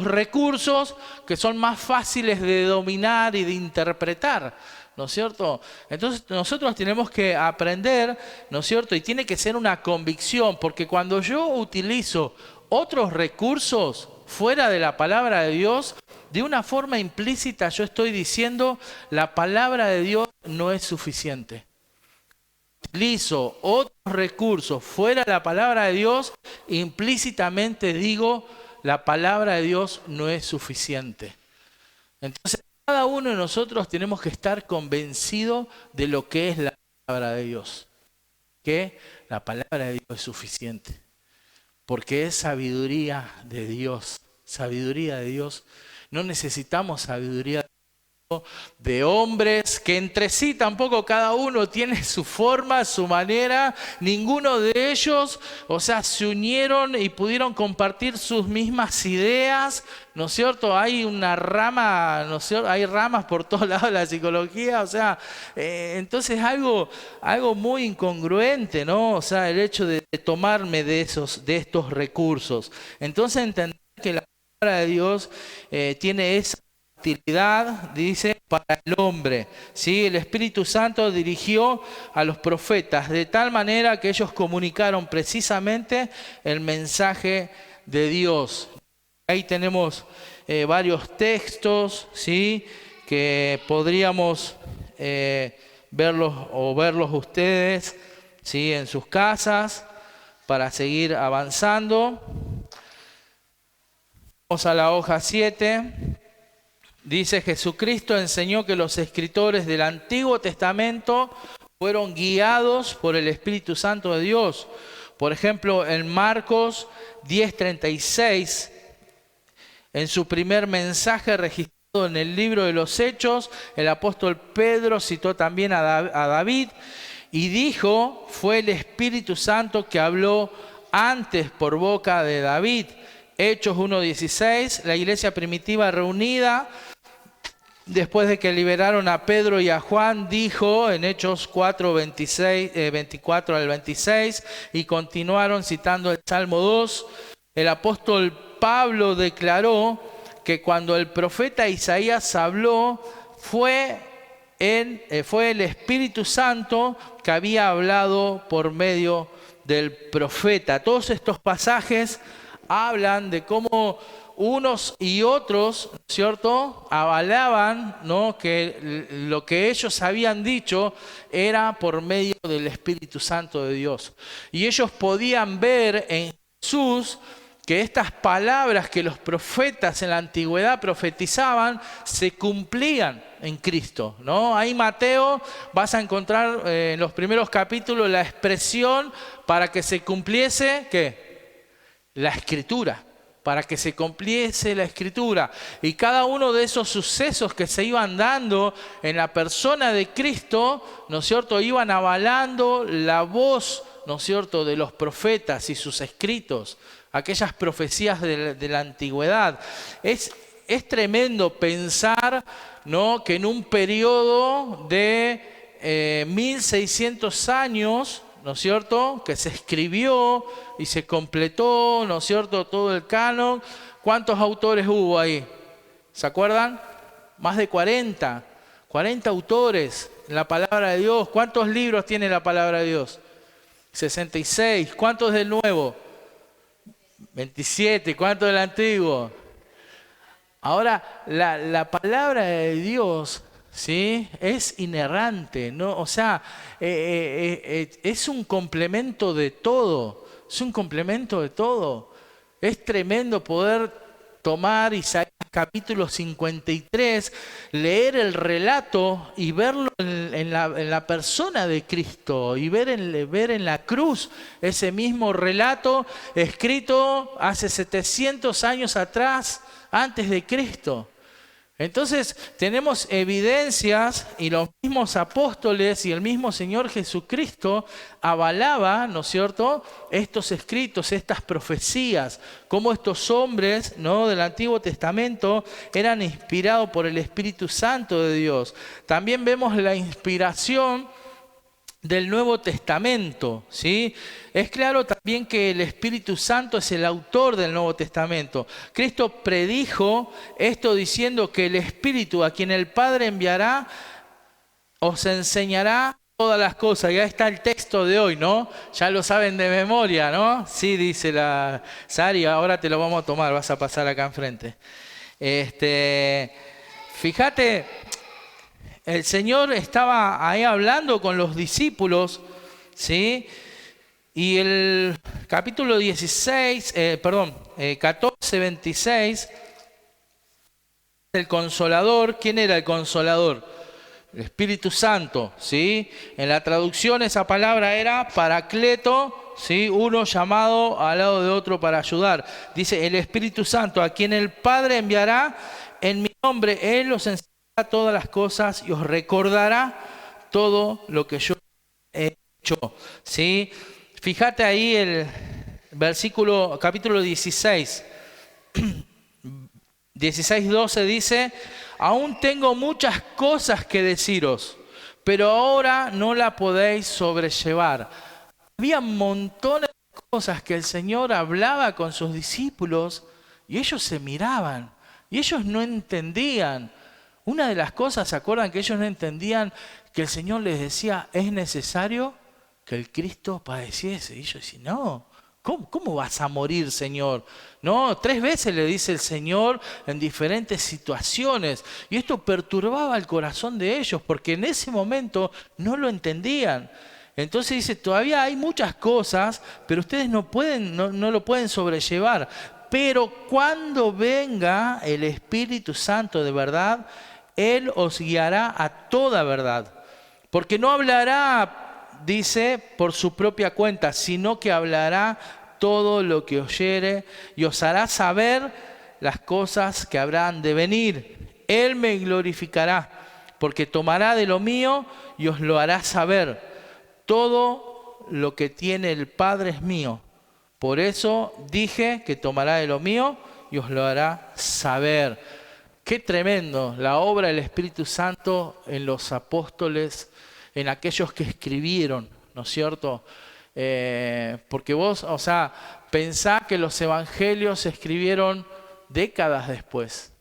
recursos que son más fáciles de dominar y de interpretar, ¿no es cierto? Entonces nosotros tenemos que aprender, ¿no es cierto? Y tiene que ser una convicción, porque cuando yo utilizo otros recursos fuera de la palabra de Dios, de una forma implícita yo estoy diciendo la palabra de Dios no es suficiente. Utilizo otros recursos fuera de la palabra de Dios, implícitamente digo la palabra de Dios no es suficiente. Entonces cada uno de nosotros tenemos que estar convencido de lo que es la palabra de Dios, que la palabra de Dios es suficiente, porque es sabiduría de Dios. Sabiduría de Dios. No necesitamos sabiduría de hombres que entre sí tampoco cada uno tiene su forma, su manera. Ninguno de ellos, o sea, se unieron y pudieron compartir sus mismas ideas, ¿no es cierto? Hay una rama, ¿no es cierto? Hay ramas por todos lados de la psicología, o sea, entonces algo muy incongruente, ¿no? O sea, el hecho de tomarme de estos recursos. Entonces entender que la palabra de Dios tiene esa utilidad, dice, para el hombre, ¿sí? El Espíritu Santo dirigió a los profetas de tal manera que ellos comunicaron precisamente el mensaje de Dios. Ahí tenemos varios textos, ¿sí?, que podríamos verlos ustedes, ¿sí? En sus casas para seguir avanzando. Vamos a la hoja 7. Dice: Jesucristo enseñó que los escritores del Antiguo Testamento fueron guiados por el Espíritu Santo de Dios. Por ejemplo, en Marcos 10:36, en su primer mensaje registrado en el libro de los Hechos, el apóstol Pedro citó también a David y dijo: fue el Espíritu Santo que habló antes por boca de David. Hechos 1:16, la iglesia primitiva reunida, después de que liberaron a Pedro y a Juan, dijo en Hechos 24 al 26, y continuaron citando el Salmo 2, el apóstol Pablo declaró que cuando el profeta Isaías habló, fue el Espíritu Santo que había hablado por medio del profeta. Todos estos pasajes hablan de cómo unos y otros, ¿cierto?, avalaban, ¿no?, que lo que ellos habían dicho era por medio del Espíritu Santo de Dios. Y ellos podían ver en Jesús que estas palabras que los profetas en la antigüedad profetizaban se cumplían en Cristo, ¿no? Ahí Mateo vas a encontrar en los primeros capítulos la expresión para que se cumpliese, ¿qué? La Escritura, para que se cumpliese la Escritura. Y cada uno de esos sucesos que se iban dando en la persona de Cristo, ¿no es cierto?, iban avalando la voz, ¿no es cierto?, de los profetas y sus escritos, aquellas profecías de la antigüedad. Es tremendo pensar, ¿no?, que en un periodo de 1600 años, ¿no es cierto?, que se escribió y se completó, ¿no es cierto?, todo el canon. ¿Cuántos autores hubo ahí? ¿Se acuerdan? Más de 40 autores en la palabra de Dios. ¿Cuántos libros tiene la palabra de Dios? 66. ¿Cuántos del Nuevo? 27. ¿Cuántos del Antiguo? Ahora, la palabra de Dios, ¿sí?, es inerrante, ¿no? O sea, es un complemento de todo. Es un complemento de todo. Es tremendo poder tomar Isaías capítulo 53, leer el relato y verlo en la persona de Cristo y ver en la cruz ese mismo relato escrito hace 700 años atrás, antes de Cristo. Entonces tenemos evidencias, y los mismos apóstoles y el mismo Señor Jesucristo avalaba, ¿no es cierto?, estos escritos, estas profecías, cómo estos hombres, ¿no?, del Antiguo Testamento eran inspirados por el Espíritu Santo de Dios. También vemos la inspiración del Nuevo Testamento, ¿sí? Es claro también que el Espíritu Santo es el autor del Nuevo Testamento. Cristo predijo esto diciendo que el Espíritu a quien el Padre enviará os enseñará todas las cosas. Ya está el texto de hoy, ¿no? Ya lo saben de memoria, ¿no? Sí, dice la Sari, ahora te lo vamos a tomar, vas a pasar acá enfrente. Fíjate, el Señor estaba ahí hablando con los discípulos, ¿sí? Y el capítulo 14, 26, el Consolador. ¿Quién era el Consolador? El Espíritu Santo, ¿sí? En la traducción esa palabra era Paracleto, ¿sí? Uno llamado al lado de otro para ayudar. Dice: el Espíritu Santo, a quien el Padre enviará en mi nombre, Él os enseñará todas las cosas y os recordará todo lo que yo he hecho, ¿sí? Fíjate ahí el versículo, capítulo 16, 16:12 dice: aún tengo muchas cosas que deciros, pero ahora no la podéis sobrellevar. Había montones de cosas que el Señor hablaba con sus discípulos y ellos se miraban y ellos no entendían. Una de las cosas, ¿se acuerdan que ellos no entendían? Que el Señor les decía: es necesario que el Cristo padeciese. Y ellos decían: no, ¿cómo vas a morir, Señor? No, 3 veces le dice el Señor en diferentes situaciones. Y esto perturbaba el corazón de ellos porque en ese momento no lo entendían. Entonces dice, todavía hay muchas cosas, pero ustedes no lo pueden sobrellevar. Pero cuando venga el Espíritu Santo de verdad, Él os guiará a toda verdad. Porque no hablará, dice, por su propia cuenta, sino que hablará todo lo que oyere y os hará saber las cosas que habrán de venir. Él me glorificará, porque tomará de lo mío y os lo hará saber. Todo lo que tiene el Padre es mío. Por eso dije que tomará de lo mío y os lo hará saber. Qué tremendo la obra del Espíritu Santo en los apóstoles, en aquellos que escribieron, ¿no es cierto? Porque vos, o sea, pensá que los evangelios se escribieron décadas después.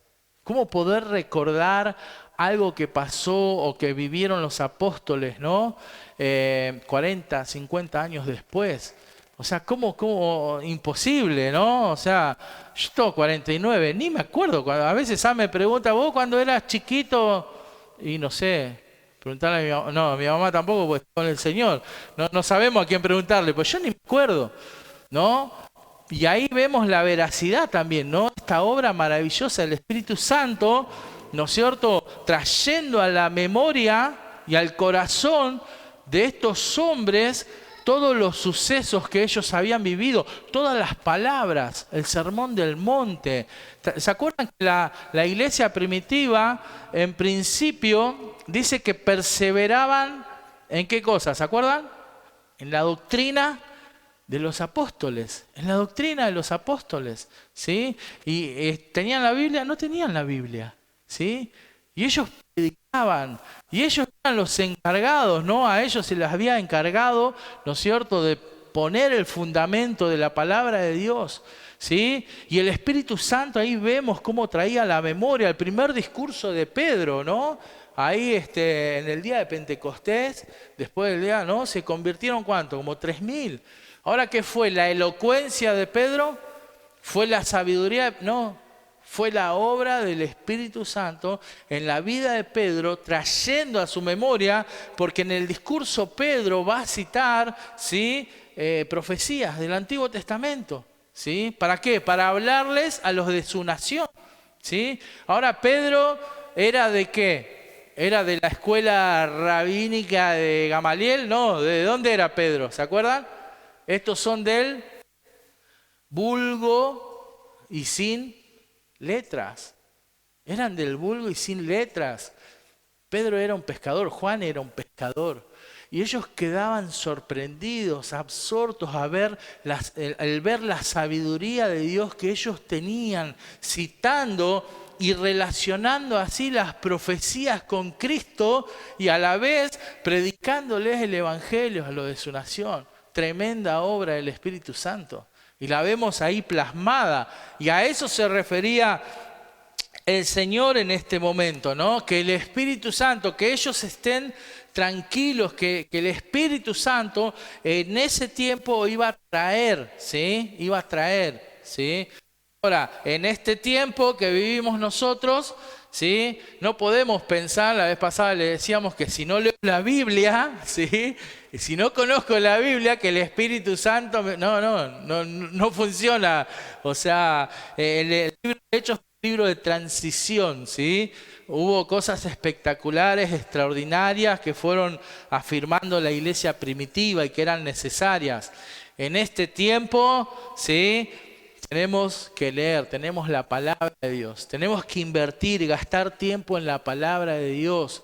¿Cómo poder recordar algo que pasó o que vivieron los apóstoles, ¿no? 40, 50 años después. O sea, ¿cómo? Imposible, ¿no? O sea, yo tengo 49, ni me acuerdo. A veces me pregunta, ¿vos cuando eras chiquito? Y no sé, preguntarle a mi mamá. No, a mi mamá tampoco, pues con el Señor. No sabemos a quién preguntarle, pues yo ni me acuerdo, ¿no? Y ahí vemos la veracidad también, ¿no? Esta obra maravillosa del Espíritu Santo, ¿no es cierto? Trayendo a la memoria y al corazón de estos hombres todos los sucesos que ellos habían vivido, todas las palabras, el sermón del monte. ¿Se acuerdan que la iglesia primitiva, en principio, dice que perseveraban en qué cosas? ¿Se acuerdan? En la doctrina de los apóstoles, en la doctrina de los apóstoles, ¿sí? Y ¿tenían la Biblia? No tenían la Biblia, ¿sí? Y ellos predicaban, y ellos eran los encargados, ¿no? A ellos se les había encargado, ¿no es cierto?, de poner el fundamento de la palabra de Dios, ¿sí? Y el Espíritu Santo, ahí vemos cómo traía a la memoria el primer discurso de Pedro, ¿no? Ahí en el día de Pentecostés, después del día, ¿no? Se convirtieron, ¿cuánto? Como 3000. Ahora, ¿qué fue? ¿La elocuencia de Pedro? ¿Fue la sabiduría? No. Fue la obra del Espíritu Santo en la vida de Pedro, trayendo a su memoria, porque en el discurso Pedro va a citar, ¿sí?, profecías del Antiguo Testamento, ¿sí? ¿Para qué? Para hablarles a los de su nación, ¿sí? Ahora, Pedro era ¿de qué? ¿Era de la escuela rabínica de Gamaliel? No, ¿de dónde era Pedro? ¿Se acuerdan? Estos son del vulgo y sin letras. Eran del vulgo y sin letras. Pedro era un pescador, Juan era un pescador. Y ellos quedaban sorprendidos, absortos al ver la sabiduría de Dios que ellos tenían, citando y relacionando así las profecías con Cristo y a la vez predicándoles el Evangelio a los de su nación. Tremenda obra del Espíritu Santo. Y la vemos ahí plasmada. Y a eso se refería el Señor en este momento, ¿no? Que el Espíritu Santo, que ellos estén tranquilos, que el Espíritu Santo en ese tiempo iba a traer, ¿sí? Iba a traer, ¿sí? Ahora, en este tiempo que vivimos nosotros, ¿sí?, no podemos pensar, la vez pasada le decíamos que si no leo la Biblia, ¿sí?, y si no conozco la Biblia, que el Espíritu Santo, no funciona. O sea, el libro de Hechos es un libro de transición, ¿sí? Hubo cosas espectaculares, extraordinarias, que fueron afirmando la iglesia primitiva y que eran necesarias. En este tiempo, ¿sí?, tenemos que leer, tenemos la palabra de Dios, tenemos que invertir y gastar tiempo en la palabra de Dios.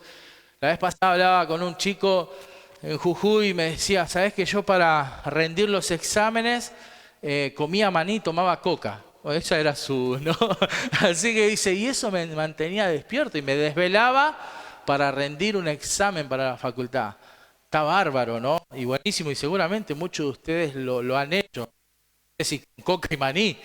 La vez pasada hablaba con un chico en Jujuy y me decía, ¿sabes que yo para rendir los exámenes comía maní, tomaba coca? Bueno, esa era su, ¿no? Así que dice, y eso me mantenía despierto y me desvelaba para rendir un examen para la facultad. Está bárbaro, ¿no? Y buenísimo, y seguramente muchos de ustedes lo han hecho. Es decir, coca y maní.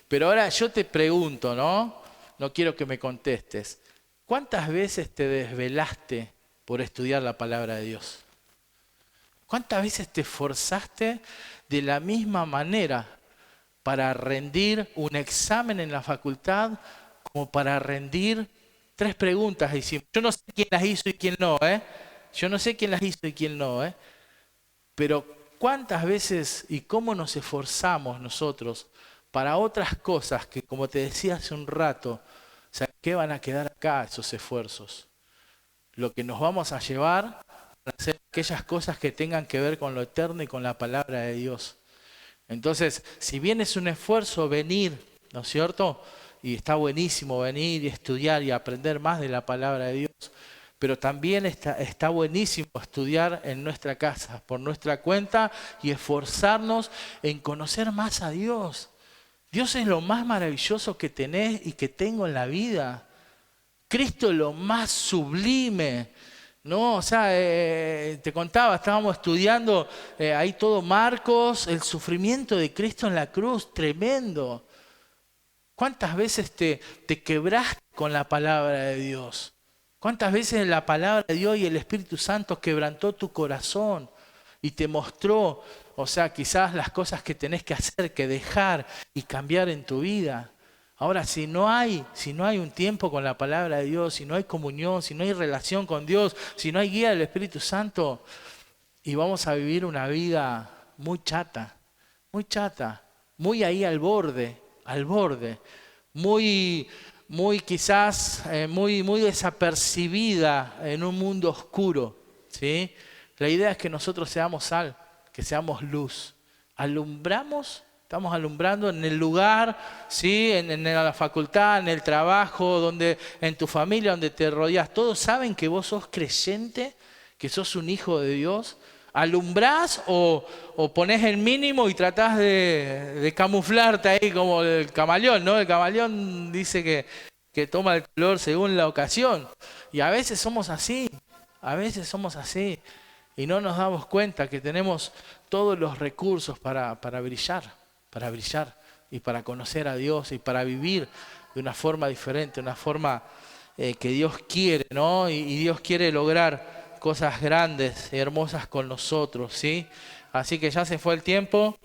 Pero ahora yo te pregunto, ¿no? No quiero que me contestes. ¿Cuántas veces te desvelaste por estudiar la palabra de Dios? ¿Cuántas veces te esforzaste de la misma manera para rendir un examen en la facultad como para rendir 3 preguntas? Yo no sé quién las hizo y quién no, ¿eh? Yo no sé quién las hizo y quién no, ¿eh? Pero ¿cuántas veces y cómo nos esforzamos nosotros para otras cosas que, como te decía hace un rato, o sea, ¿qué van a quedar acá esos esfuerzos? Lo que nos vamos a llevar a hacer aquellas cosas que tengan que ver con lo eterno y con la palabra de Dios. Entonces, si bien es un esfuerzo venir, ¿no es cierto? Y está buenísimo venir y estudiar y aprender más de la palabra de Dios, pero también está buenísimo estudiar en nuestra casa, por nuestra cuenta, y esforzarnos en conocer más a Dios. Dios es lo más maravilloso que tenés y que tengo en la vida. Cristo es lo más sublime. No, o sea, te contaba, estábamos estudiando ahí todo Marcos, el sufrimiento de Cristo en la cruz, tremendo. ¿Cuántas veces te quebraste con la palabra de Dios? ¿Cuántas veces la palabra de Dios y el Espíritu Santo quebrantó tu corazón y te mostró, o sea, quizás las cosas que tenés que hacer, que dejar y cambiar en tu vida? Ahora, si no hay un tiempo con la palabra de Dios, si no hay comunión, si no hay relación con Dios, si no hay guía del Espíritu Santo, y vamos a vivir una vida muy chata, muy ahí al borde, muy, muy quizás, muy desapercibida en un mundo oscuro, ¿sí? La idea es que nosotros seamos sal, que seamos luz. Alumbramos. Estamos alumbrando en el lugar, ¿sí? En la facultad, en el trabajo, en tu familia, donde te rodeas. Todos saben que vos sos creyente, que sos un hijo de Dios. ¿Alumbrás o ponés el mínimo y tratás de camuflarte ahí como el camaleón, ¿no? El camaleón dice que toma el color según la ocasión. Y a veces somos así, y no nos damos cuenta que tenemos todos los recursos para brillar y para conocer a Dios y para vivir de una forma diferente, una forma que Dios quiere, ¿no? Y Dios quiere lograr cosas grandes y hermosas con nosotros, ¿sí? Así que ya se fue el tiempo,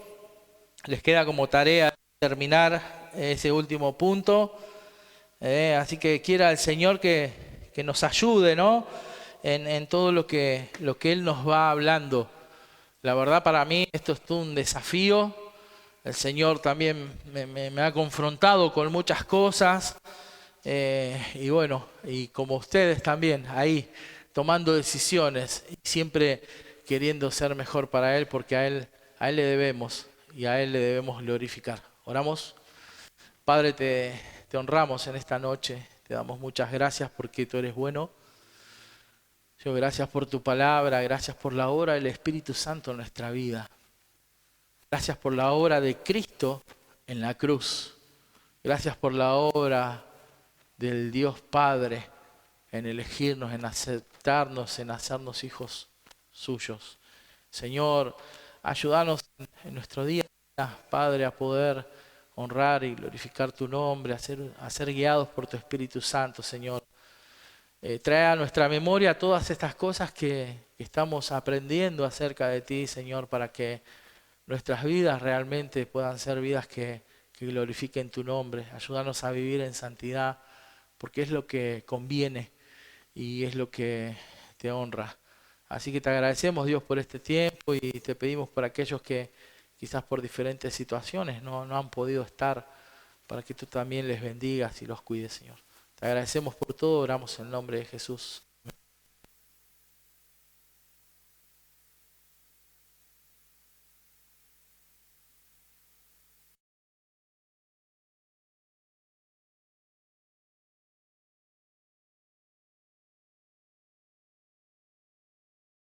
les queda como tarea terminar ese último punto, así que quiera el Señor que nos ayude, ¿no? En todo lo que Él nos va hablando. La verdad, para mí esto es todo un desafío. El Señor también me ha confrontado con muchas cosas, y bueno, y como ustedes también, ahí tomando decisiones y siempre queriendo ser mejor para Él, porque a Él le debemos y a Él le debemos glorificar. Oramos. Padre, te honramos en esta noche, te damos muchas gracias porque tú eres bueno. Dios, gracias por tu palabra, gracias por la obra del Espíritu Santo en nuestra vida. Gracias por la obra de Cristo en la cruz. Gracias por la obra del Dios Padre en elegirnos, en aceptarnos, en hacernos hijos suyos. Señor, ayúdanos en nuestro día, Padre, a poder honrar y glorificar tu nombre, a ser guiados por tu Espíritu Santo, Señor. Trae a nuestra memoria todas estas cosas que estamos aprendiendo acerca de ti, Señor, para que nuestras vidas realmente puedan ser vidas que glorifiquen tu nombre. Ayúdanos a vivir en santidad, porque es lo que conviene y es lo que te honra. Así que te agradecemos, Dios, por este tiempo y te pedimos por aquellos que quizás por diferentes situaciones no han podido estar, para que tú también les bendigas y los cuides, Señor. Te agradecemos por todo, oramos en el nombre de Jesús.